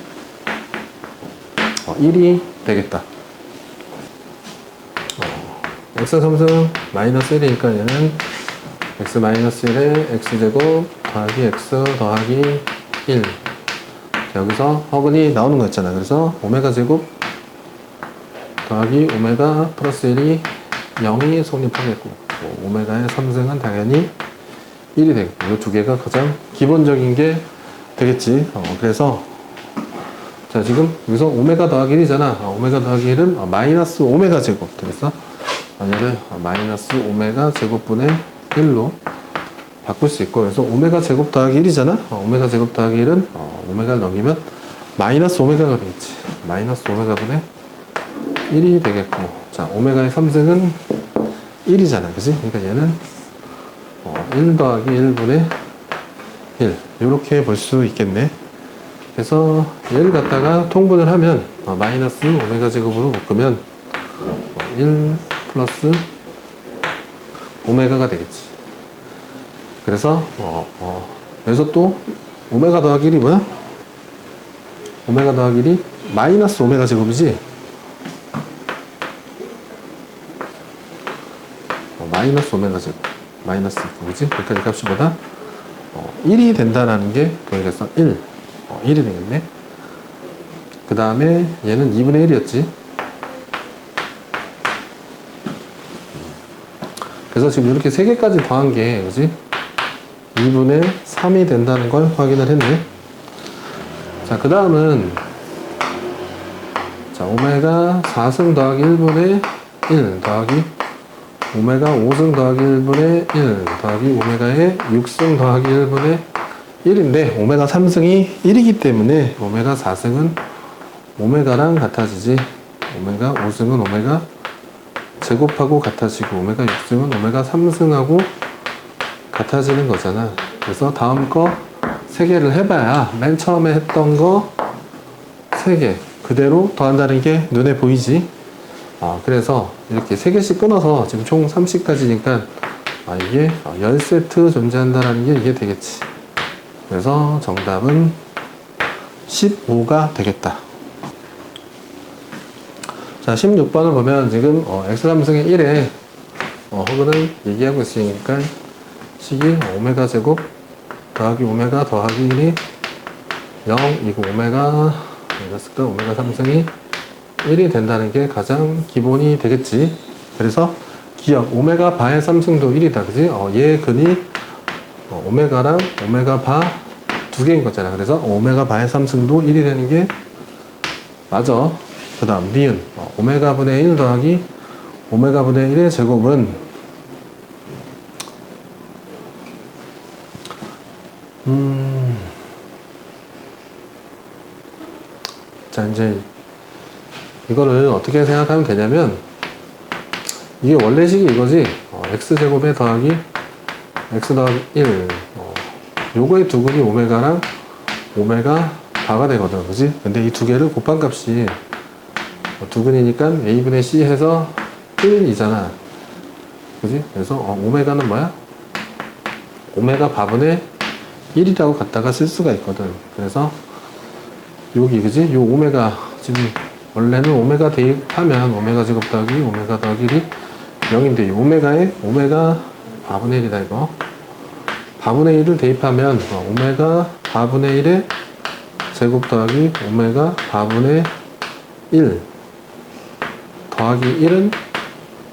1이 되겠다. x 삼승 마이너스 1이니까 얘는 x 마이너스 1에 x제곱 더하기 x 더하기 1. 여기서 허근이 나오는 거 있잖아. 그래서 오메가 제곱 더하기 오메가 플러스 1이 0이 성립하겠고, 오메가의 3승은 당연히 1이 되겠고, 이 두 개가 가장 기본적인 게 되겠지. 그래서 자, 지금 여기서 오메가 더하기 1이잖아. 오메가 더하기 1은 마이너스 오메가 제곱. 그래서 얘를 마이너스 오메가 제곱분의 1로 바꿀 수 있고, 그래서 오메가 제곱 더하기 1이잖아. 오메가 제곱 더하기 1은 오메가를 넘기면 마이너스 오메가가 되겠지. 마이너스 오메가분의 1이 되겠고, 자, 오메가의 3승은 1이잖아. 그지? 그러니까 얘는 1 더하기 1분의 1. 이렇게 볼 수 있겠네. 그래서 얘를 갖다가 통분을 하면 마이너스 오메가 제곱으로 묶으면 1 플러스 오메가가 되겠지. 그래서 여기서 또 오메가 더하기 1이 뭐야? 오메가 더하기 1이 마이너스 오메가 제곱이지? 마이너스 오메가 제곱. 마이너스 그지? 그러니까 이 값이 뭐다? 1이 된다라는 게 보이겠어? 1. 1이 되겠네. 그 다음에 얘는 2분의 1이었지. 그래서 지금 이렇게 3개까지 더한 게, 그지? 2분의 3이 된다는 걸 확인을 했네. 자, 그 다음은, 자, 오메가 4승 더하기 1분의 1 더하기 오메가 5승 더하기 1분의 1 더하기 오메가의 6승 더하기 1분의 1인데, 오메가 3승이 1이기 때문에 오메가 4승은 오메가랑 같아지지. 오메가 5승은 오메가 제곱하고 같아지고, 오메가 6승은 오메가 3승하고 같아지는 거잖아. 그래서 다음 거 3개를 해봐야 맨 처음에 했던 거 3개 그대로 더한다는 게 눈에 보이지. 그래서 이렇게 3개씩 끊어서 지금 총 30까지니까 이게 10세트 존재한다는 게 이게 되겠지. 그래서 정답은 15가 되겠다. 자, 16번을 보면 지금 x3승의 1에 허근을 얘기하고 있으니까 식이 오메가 제곱 더하기 오메가 더하기 1이 0이고 오메가 3승이 1이 된다는 게 가장 기본이 되겠지. 그래서 기억 오메가 바의 3승도 1이다. 그지? 얘 근이 오메가랑 오메가 바 두 개인 거잖아. 그래서 오메가 바의 3승도 1이 되는 게 맞아. 그 다음 니은 오메가 분의 1 더하기 오메가 분의 1의 제곱은 자, 이제 이거를 어떻게 생각하면 되냐면, 이게 원래식이 이거지. x제곱에 더하기 x 더하기 1 요거의 두 근이 오메가랑 오메가 바가 되거든. 그지? 근데 이 두 개를 곱한 값이 두 근이니까 a분의 c 해서 1이잖아. 그지? 그래서 오메가는 뭐야? 오메가 바분의 1이라고 갖다가 쓸 수가 있거든. 그래서 여기, 그지? 요 오메가, 지금 원래는 오메가 대입하면 오메가 제곱 더하기 오메가 더하기 1이 0인데, 이 오메가에 오메가 바분의 1이다 이거. 바분의 1을 대입하면 오메가 바분의 1의 제곱 더하기 오메가 바분의 1 더하기 1은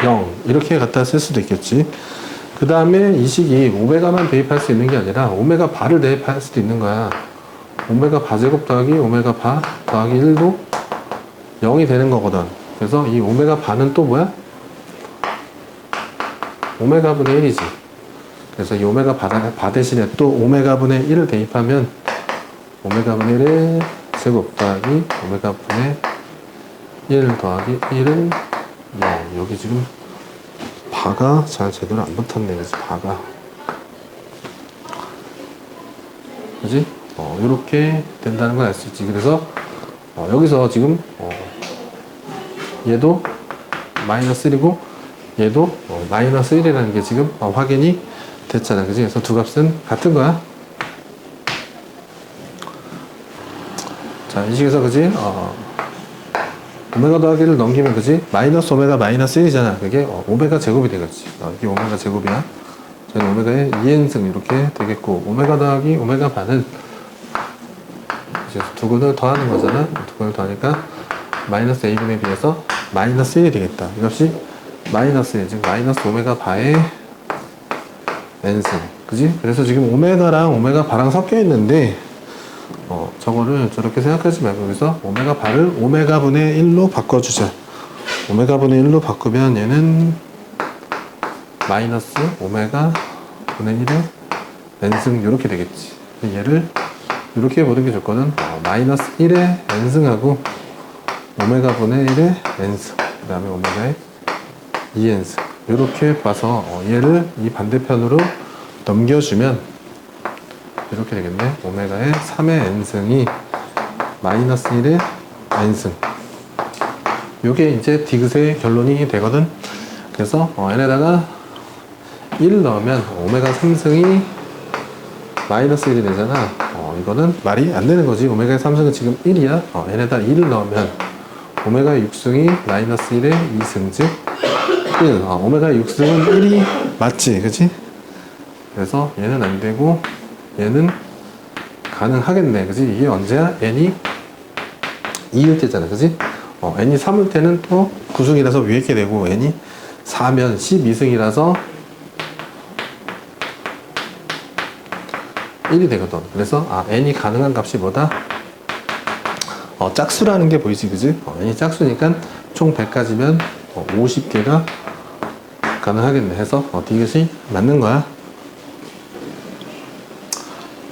0 이렇게 갖다 쓸 수도 있겠지. 그 다음에 이 식이 오메가만 대입할 수 있는 게 아니라 오메가 바를 대입할 수도 있는 거야. 오메가 바 제곱 더하기 오메가 바 더하기 1도 0이 되는 거거든. 그래서 이 오메가 바는 또 뭐야? 오메가 분의 1이지. 그래서 이 오메가 바 대신에 또 오메가 분의 1을 대입하면 오메가 분의 1의 제곱 더하기 오메가 분의 1 더하기 1은 0. 여기 지금 바가 잘 제대로 안 붙었네. 그래서 바가. 그지? 이렇게 된다는 걸 알 수 있지. 그래서 여기서 지금 얘도 마이너스 1이고 얘도 마이너스 1이라는 게 지금 확인이 됐잖아. 그지? 그래서 두 값은 같은 거야. 자, 이 식에서 그지? 오메가 더하기를 넘기면 그지? 마이너스 오메가 마이너스 1이잖아. 그게 오메가 제곱이 되겠지. 이게 오메가 제곱이야. 저는 오메가의 2n승 이렇게 되겠고, 오메가 더하기 오메가 반은 이제 두 근을 더하는 거잖아. 두 근을 더하니까 마이너스 a분에 비해서 마이너스 1이 되겠다. 이 값이 마이너스 1, 즉 마이너스 오메가 바의 n승. 그지? 그래서 지금 오메가랑 오메가 바랑 섞여 있는데 저거를 저렇게 생각하지 말고 여기서 오메가 바를 오메가 분의 1로 바꿔주자. 오메가 분의 1로 바꾸면 얘는 마이너스 오메가 분의 1의 n승 이렇게 되겠지. 얘를 이렇게 보는 게 좋거든. 마이너스 1의 n승하고 오메가 분의 1의 n승 그 다음에 오메가의 2n승. 이렇게 봐서 얘를 이 반대편으로 넘겨주면 이렇게 되겠네. 오메가의 3의 n승이 마이너스 1의 n승. 요게 이제 디귿의 결론이 되거든. 그래서 n에다가 1 넣으면 오메가 3승이 마이너스 1이 되잖아. 이거는 말이 안 되는 거지. 오메가의 3승은 지금 1이야. n에다 1을 넣으면 오메가의 6승이 마이너스 1의 2승, 즉 1. 오메가의 6승은 1이 맞지, 그치? 그래서 얘는 안 되고 얘는 가능하겠네, 그치? 이게 언제야? n이 2일 때잖아, 그치? n이 3일 때는 또 9승이라서 위에 게 되고, n이 4면 12승이라서 1이 되거든. 그래서 n이 가능한 값이 뭐다? 짝수라는 게 보이지, 그지? n이 짝수니까 총 100가지면 50개가 가능하겠네 해서 디귿이 맞는 거야.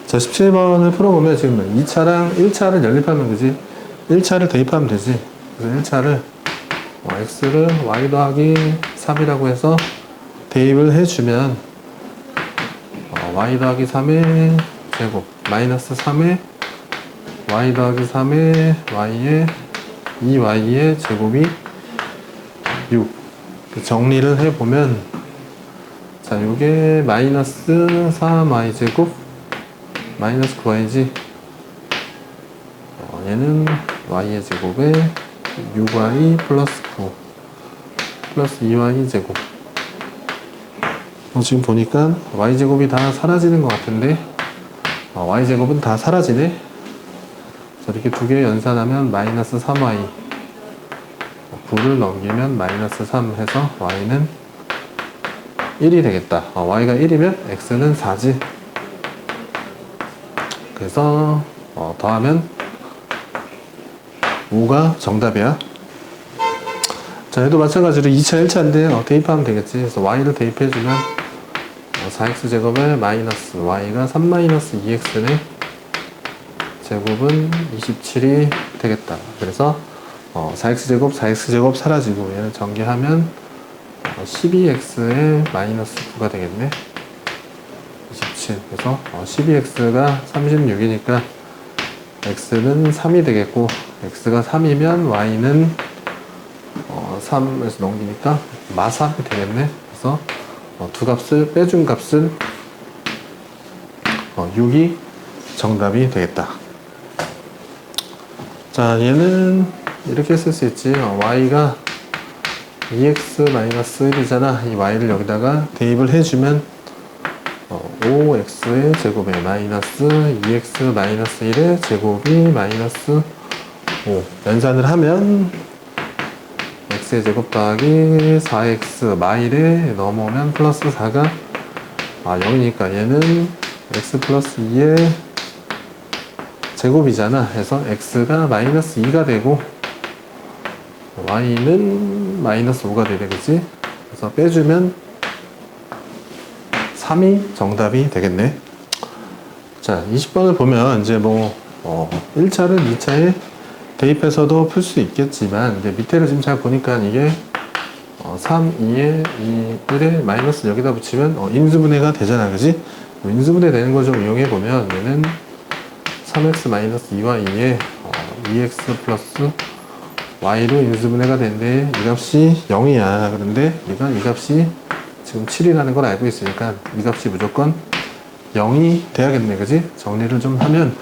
자, 17번을 풀어보면 지금 2차랑 1차를 연립하면, 그지? 1차를 대입하면 되지. 그래서 1차를 x를 y 더하기 3이라고 해서 대입을 해주면 y 더하기 3의 제곱 마이너스 3의 y 더하기 3의 y의 2y의 제곱이 6. 정리를 해보면, 자, 요게 마이너스 3y 제곱 마이너스 9y지. 얘는 y의 제곱에 6y 플러스 9 플러스 2y 제곱. 지금 보니까 y 제곱이 다 사라지는 것 같은데, y 제곱은 다 사라지네. 자, 이렇게 두 개 연산하면 마이너스 3y, 9를 넘기면 마이너스 3 해서 y는 1이 되겠다. y가 1이면 x는 4지. 그래서 더하면 5가 정답이야. 자, 얘도 마찬가지로 2차, 1차인데 대입하면 되겠지. 그래서 y를 대입해주면 4x제곱에 마이너스 y가 3 마이너스 2x네. 제곱은 27이 되겠다. 그래서 4x제곱, 4x제곱 사라지고 얘를 전개하면 12x의 마이너스 9가 되겠네. 27. 그래서 12x가 36이니까 x는 3이 되겠고, x가 3이면 y는 3에서 넘기니까 마3이 되겠네. 그래서 두 값을 빼준 값은 6이 정답이 되겠다. 자, 얘는 이렇게 쓸 수 있지. y가 2x-1이잖아. 이 y를 여기다가 대입을 해주면 5x의 제곱에 마이너스 2x-1의 제곱이 마이너스 5. 연산을 하면 x의 제곱 더하기 4x 마일에 넘어오면 플러스 4가 0이니까 얘는 x 플러스 2의 제곱이잖아. 해서 x가 마이너스 2가 되고 y는 마이너스 5가 되겠지. 그래서 빼주면 3이 정답이 되겠네. 자, 20번을 보면 이제 1차를 2차에 대입해서도 풀 수 있겠지만, 이제 밑에를 지금 잘 보니까 이게 3, 2에 2, 1에 마이너스 여기다 붙이면 인수분해가 되잖아, 그지? 인수분해 되는 거 좀 이용해 보면 얘는 3x 마이너스 2y에 2x 플러스 y로 인수분해가 되는데 이 값이 0이야. 그런데 우리가 이 값이 지금 7이라는 걸 알고 있으니까 이 값이 무조건 0이 돼야겠네, 그지? 정리를 좀 하면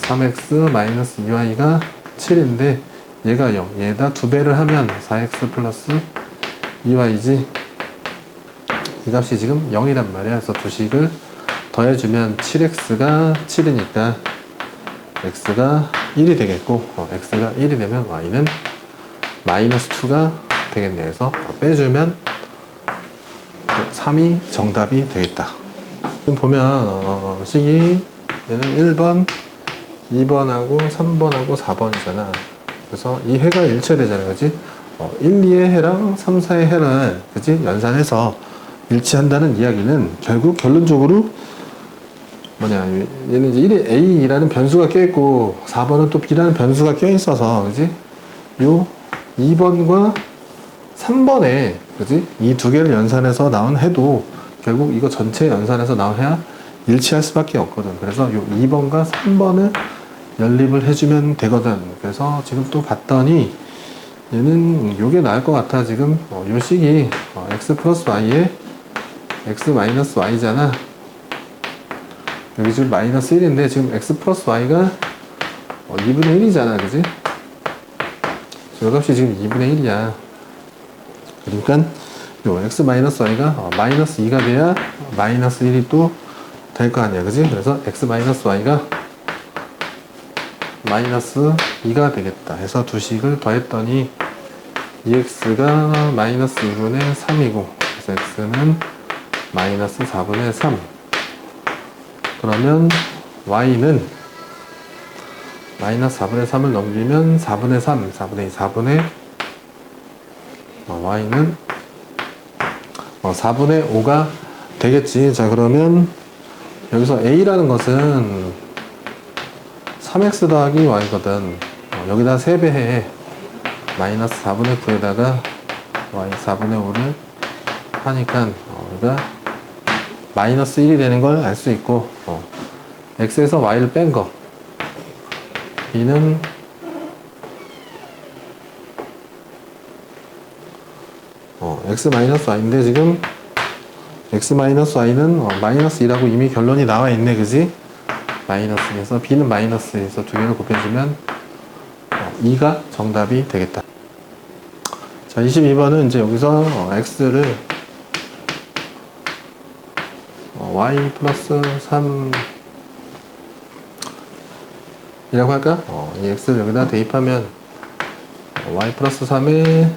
3x 마이너스 2y가 7인데 얘가 0, 얘에다 2배를 하면 4x 플러스 2y지. 이 값이 지금 0이란 말이야. 그래서 두 식을 더해주면 7x가 7이니까 x가 1이 되겠고, x가 1이 되면 y는 마이너스 2가 되겠네. 그래서 빼주면 3이 정답이 되겠다. 지금 보면 식이 얘는 1번, 2번하고 3번하고 4번이잖아. 그래서 이 해가 일치되잖아, 그지? 1, 2의 해랑 3, 4의 해를, 그지? 연산해서 일치한다는 이야기는 결국 결론적으로 얘는 이제 1에 A라는 변수가 껴있고 4번은 또 B라는 변수가 껴있어서, 그지? 요 2번과 3번에, 그지? 이 두 개를 연산해서 나온 해도 결국 이거 전체 연산해서 나온 해야 일치할 수밖에 없거든. 그래서 요 2번과 3번을 연립을 해주면 되거든. 그래서 지금 또 봤더니 얘는 요게 나을 것 같아. 지금 요 식이 x 플러스 y에 x 마이너스 y잖아. 여기 지금 마이너스 1인데 지금 x 플러스 y가 2분의 1이잖아. 그지? 저 값이 지금 2분의 1이야. 그러니까 요 x 마이너스 y가 마이너스 2가 돼야 마이너스 1이 또 될 거 아니야. 그지? 그래서 x 마이너스 y가 마이너스 2가 되겠다 해서 두 식을 더했더니 2x가 마이너스 2분의 3이고 그래서 x는 마이너스 4분의 3. 그러면 y는 마이너스 4분의 3을 넘기면 4분의 3, 4분의 2, 4분의 y는 4분의 5가 되겠지. 자, 그러면 여기서 a라는 것은 3x 더하기 y거든. 여기다 3배해. 마이너스 4분의 9에다가 y 4분의 5를 하니까 우리가 마이너스 1이 되는 걸 알 수 있고 x에서 y를 뺀 거 b는 x 마이너스 y인데 지금 x 마이너스 y는 마이너스 2라고 이미 결론이 나와 있네. 그지? 마이너스에서 b는 마이너스에서 두 개를 곱해주면 2가 정답이 되겠다. 자, 22번은 이제 여기서 x를 y 플러스 3 이라고 할까? 이 x를 여기다 대입하면 y 플러스 3의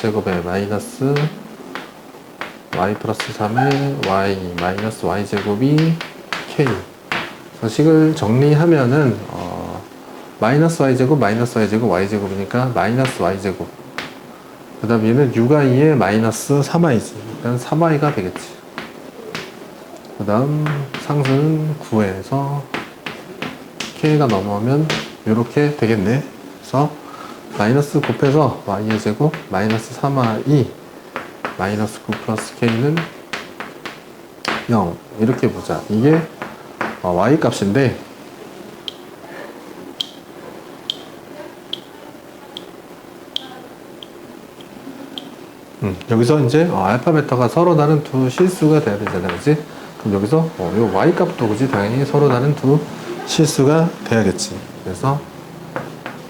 제곱에 마이너스 y 플러스 3의 y 마이너스 y 제곱이 k. 식을 정리하면은 마이너스 y 제곱 마이너스 y 제곱 y 제곱이니까 마이너스 y 제곱. 그 다음 얘는 6i에 마이너스 3i지. 일단 3i가 되겠지. 그 다음 상수는 9에서 k가 넘어오면 이렇게 되겠네. 그래서 마이너스 곱해서 y의 제곱 마이너스 3i 마이너스 9 플러스 k는 0 이렇게 보자. 이게 y 값인데 여기서 이제 알파 베타가 서로 다른 두 실수가 돼야 되잖아. 그지? 그럼 여기서 요 y 값도 그지? 당연히 서로 다른 두 실수가 돼야겠지. 그래서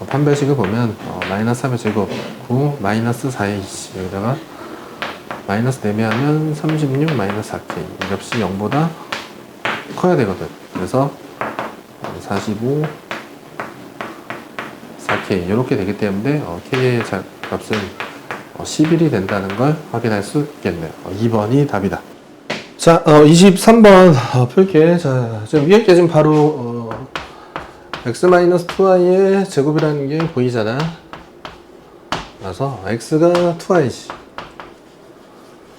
판별식을 보면 마이너스 3의 제곱 9 마이너스 4의 20 여기다가 마이너스 4배하면 36 마이너스 4k 이 값이 0보다 커야 되거든. 그래서 45 4k 이렇게 되기 때문에 k의 값은 11이 된다는 걸 확인할 수 있겠네요. 2번이 답이다. 자, 23번 풀게. 자, 지금 위에 게 지금 바로 x-2y의 제곱이라는 게 보이잖아. 그래서 x가 2y지.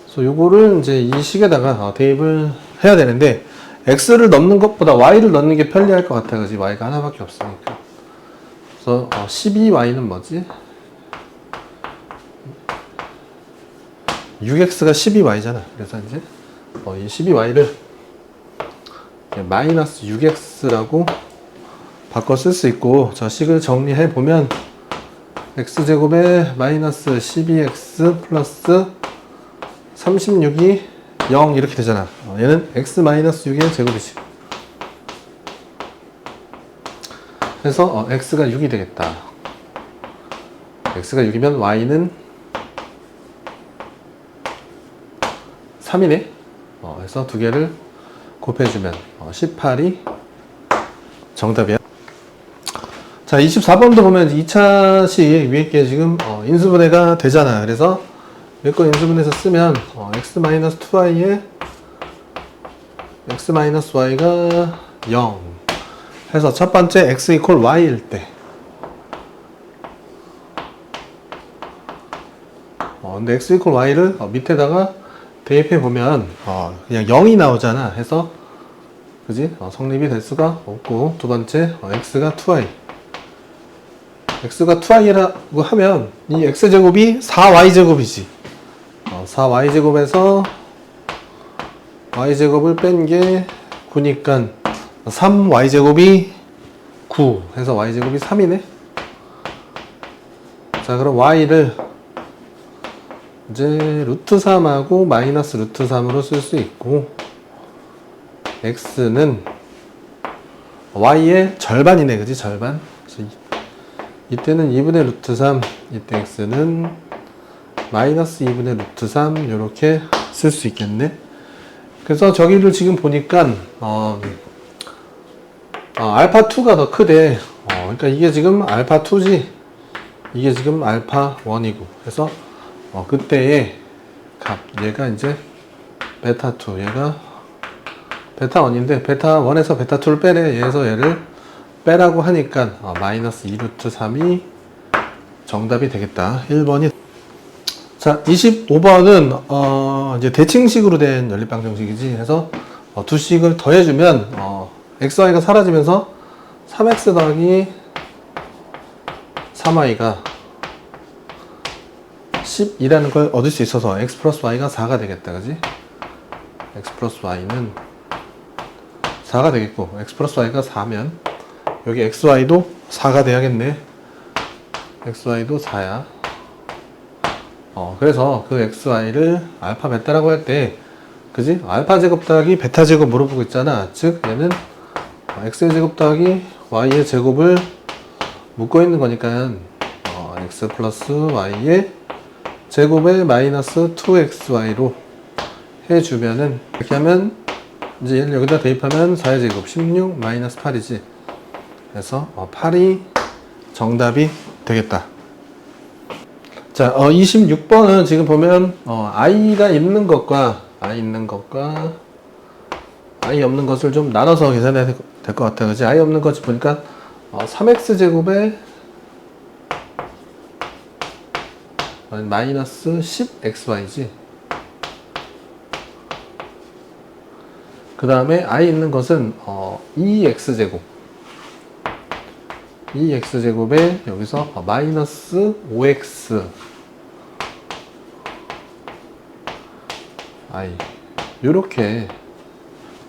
그래서 요거를 이제 이 식에다가 대입을 해야 되는데 x를 넣는 것보다 y를 넣는 게 편리할 것 같아. 그지? y가 하나밖에 없으니까. 그래서 12y는 뭐지? 6x가 12y잖아. 그래서 이제 이 12y를 마이너스 6x라고 바꿔 쓸 수 있고, 저 식을 정리해 보면 x제곱에 마이너스 12x 플러스 36이 0 이렇게 되잖아. 얘는 x 마이너스 6의 제곱이지. 그래서 x가 6이 되겠다. x가 6이면 y는 3이네. 그래서 두 개를 곱해주면 18이 정답이야. 자, 24번도 보면 2차식 위에 게 지금 인수분해가 되잖아. 그래서 위에 거 인수분해해서 쓰면 x-2y에 x-y가 0 해서 첫 번째 x 이퀄 y일 때 근데 x 이퀄 y를 밑에다가 대입해 보면 그냥 0이 나오잖아. 해서 그지? 성립이 될 수가 없고, 두 번째 x가 2y x가 2i라고 하면 이 x제곱이 4y제곱이지. 4y제곱에서 y제곱을 뺀 게 9니까 3y제곱이 9 해서 y제곱이 3이네. 자, 그럼 y를 이제 루트 3하고 마이너스 루트 3으로 쓸 수 있고, x는 y의 절반이네, 그지? 절반. 그래서 이때는 2분의 루트 3, 이때 x는 마이너스 2분의 루트 3 이렇게 쓸 수 있겠네. 그래서 저기를 지금 보니까 알파 2가 더 크대. 그러니까 이게 지금 알파 2지, 이게 지금 알파 1이고, 그래서 그때의 값, 얘가 이제 베타 2, 얘가 베타 1인데 베타 1에서 베타 2를 빼래. 얘에서 얘를 빼라고 하니까 마이너스 2루트 3이 정답이 되겠다. 1번이. 자, 25번은 이제 대칭식으로 된 연립방정식이지. 해서 두 식을 더해주면 xy가 사라지면서 3x 더하기 3y가 10이라는 걸 얻을 수 있어서 x 플러스 y가 4가 되겠다. 그지? x 플러스 y는 4가 되겠고, x 플러스 y가 4면 여기 xy도 4가 돼야겠네. xy도 4야. 그래서 그 xy를 알파 베타라고 할 때, 그지? 알파 제곱 더하기 베타 제곱 물어보고 있잖아. 즉 얘는 x의 제곱 더하기 y의 제곱을 묶어 있는 거니까 x 플러스 y의 제곱에 마이너스 2xy로 해주면은, 이렇게 하면 이제 얘를 여기다 대입하면 4의 제곱 16 마이너스 8이지. 그래서 8이 정답이 되겠다. 자, 26번은 지금 보면 i가 있는 것과 i 있는 것과 i 없는 것을 좀 나눠서 계산해야 될 것 같아. 그지? i 없는 것을 보니까 3x 제곱에 마이너스 10xy지. 그 다음에 i 있는 것은 2x제곱 2x제곱에 여기서 마이너스 5x i 요렇게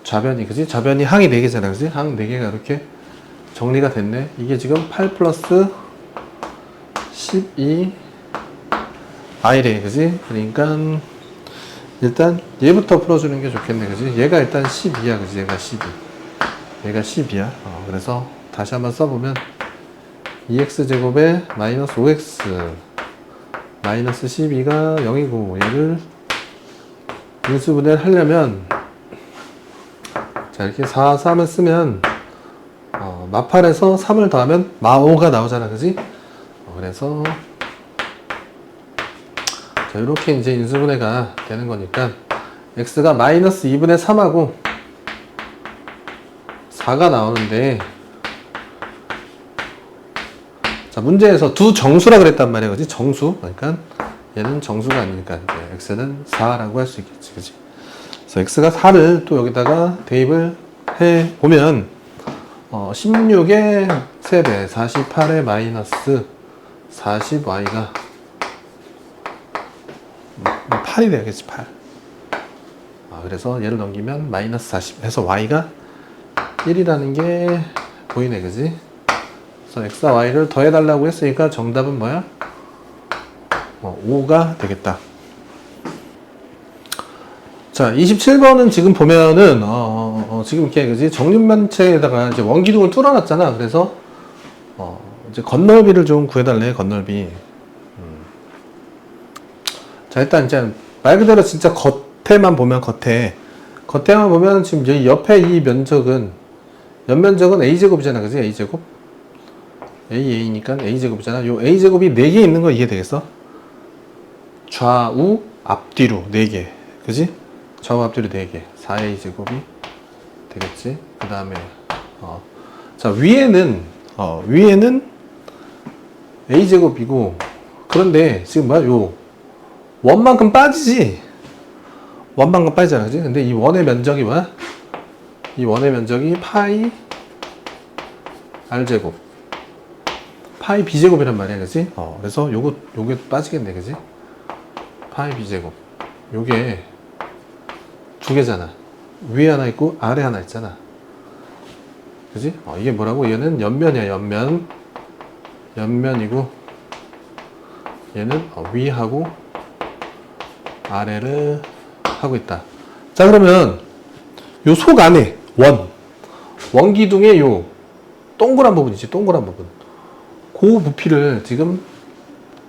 좌변이, 그지? 좌변이 항이 4개잖아. 그지? 항 4개가 이렇게 정리가 됐네. 이게 지금 8 플러스 12 i래. 그지? 그러니까 일단 얘부터 풀어주는 게 좋겠네. 그지? 얘가 일단 12야. 그지? 얘가 12. 얘가 10이야. 그래서 다시 한번 써보면 2x제곱에 마이너스 5x 마이너스 12가 0이고, 얘를 인수분해를 하려면 자, 이렇게 4, 3을 쓰면 마8에서 3을 더하면 마5가 나오잖아. 그지? 그래서 자, 이렇게 이제 인수분해가 되는 거니까 x가 마이너스 2분의 3하고 4가 나오는데, 자, 문제에서 두 정수라 그랬단 말이야. 그지? 정수. 그러니까 얘는 정수가 아니니까 이제 x는 4라고 할 수 있겠지. 그지? 그래서 x가 4를 또 여기다가 대입을 해 보면 16의 3배 48의 마이너스 40y가 8이 돼야겠지. 8. 그래서 얘를 넘기면 마이너스 40 해서 y가 1이라는 게 보이네. 그지? 그래서 x와 y를 더해달라고 했으니까 정답은 뭐야? 5가 되겠다. 자, 27번은 지금 보면은 지금 이렇게, 그지? 정육면체에다가 이제 원기둥을 뚫어놨잖아. 그래서 이제 건널비를 좀 구해달래. 건널비. 자, 일단 이제 말 그대로 진짜 겉에만 보면 겉에만 보면 지금 여기 옆에 이 면적은 연면적은 a제곱이잖아. 그지? a제곱. a니까 a제곱이잖아. 요 a제곱이 4개 있는 거 이해되겠어? 좌우 앞뒤로 4개. 그지? 좌우 앞뒤로 4개. 4a제곱이 되겠지? 그 다음에 자, 위에는 a제곱이고, 그런데 지금 뭐야? 요 원만큼 빠지지? 원만큼 빠지잖아. 그지? 근데 이 원의 면적이 뭐야? 이 원의 면적이 파이 r제곱. 파이 b제곱이란 말이야, 그지? 그래서 요게 빠지겠네, 그지? 파이 b제곱. 요게 두 개잖아. 위에 하나 있고 아래 하나 있잖아. 그지? 이게 뭐라고? 얘는 옆면이야, 옆면. 옆면이고, 얘는 위하고 아래를 하고 있다. 자, 그러면 요 속 안에 원기둥의 요 동그란 부분이지, 동그란 부분. 그 부피를 지금,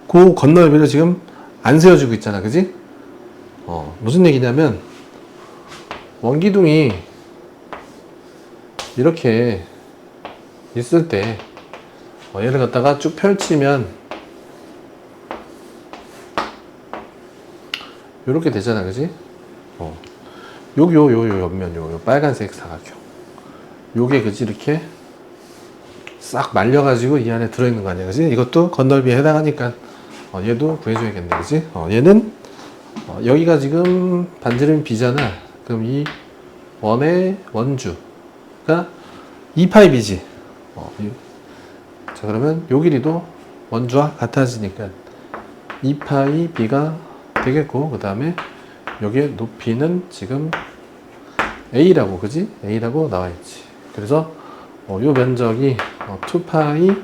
그 건너비를 지금 안 세워주고 있잖아, 그지? 무슨 얘기냐면, 원기둥이 이렇게 있을 때, 얘를 갖다가 쭉 펼치면, 요렇게 되잖아, 그지? 요 옆면, 요 빨간색 사각형. 요게, 그지? 이렇게 싹 말려가지고 이 안에 들어있는 거 아니야, 그지? 이것도 건널비에 해당하니까, 얘도 구해줘야겠네, 그지? 얘는, 여기가 지금 반지름이 B잖아. 그럼 이 원의 원주가 2파이 B지. 자, 그러면 요 길이도 원주와 같아지니까 2파이 B가 되겠고, 그 다음에 여기에 높이는 지금 A라고, 그지? A라고 나와있지. 그래서 요 면적이 2파이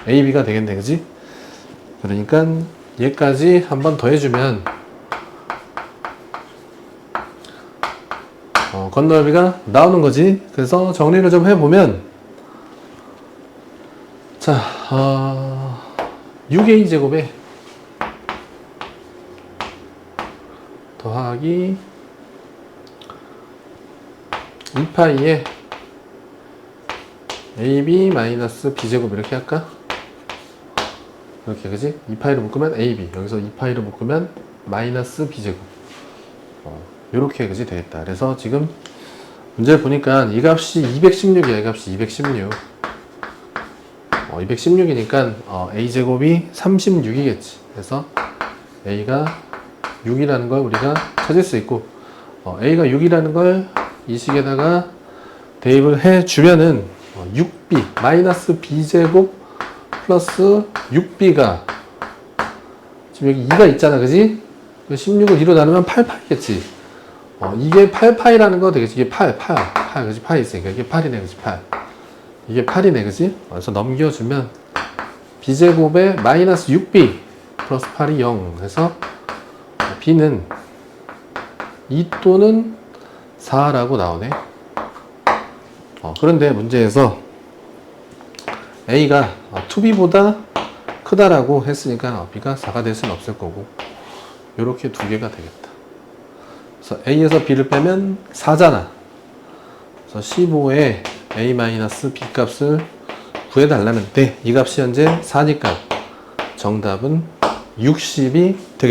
AB가 되겠네, 그지? 그러니까 얘까지 한 번 더 해주면 건너비가 나오는 거지. 그래서 정리를 좀 해보면, 자, 6A 제곱에 더하기 2파이에 AB 마이너스 B제곱 이렇게 할까? 이렇게, 그지? 2파이로 묶으면 AB, 여기서 2파이로 묶으면 마이너스 B제곱. 요렇게, 그지? 되겠다. 그래서 지금 문제를 보니까 이 값이 216이야. 이 값이 216. 216이니까 A제곱이 36이겠지. 그래서 A가 6이라는 걸 우리가 찾을 수 있고, A가 6이라는 걸 이 식에다가 대입을 해주면은 6B 마이너스 B제곱 플러스 6B가 지금 여기 2가 있잖아, 그지? 16을 2로 나누면 8파이겠지. 이게 8파이라는 거 되겠지. 이게 8, 그지? 파이 있으니까 이게 8이네, 그지? 8. 이게 8이네, 그지? 그래서 넘겨주면 B제곱에 마이너스 6B 플러스 8이 0 해서 B는 2 또는 4라고 나오네. 그런데 문제에서 A가 2B보다 크다라고 했으니까 B가 4가 될 수는 없을 거고, 요렇게 두 개가 되겠다. 그래서 A에서 B를 빼면 4잖아. 그래서 15에 A-B 값을 구해달라면 돼. 이 값이 현재 4니까 정답은 60이 되겠다.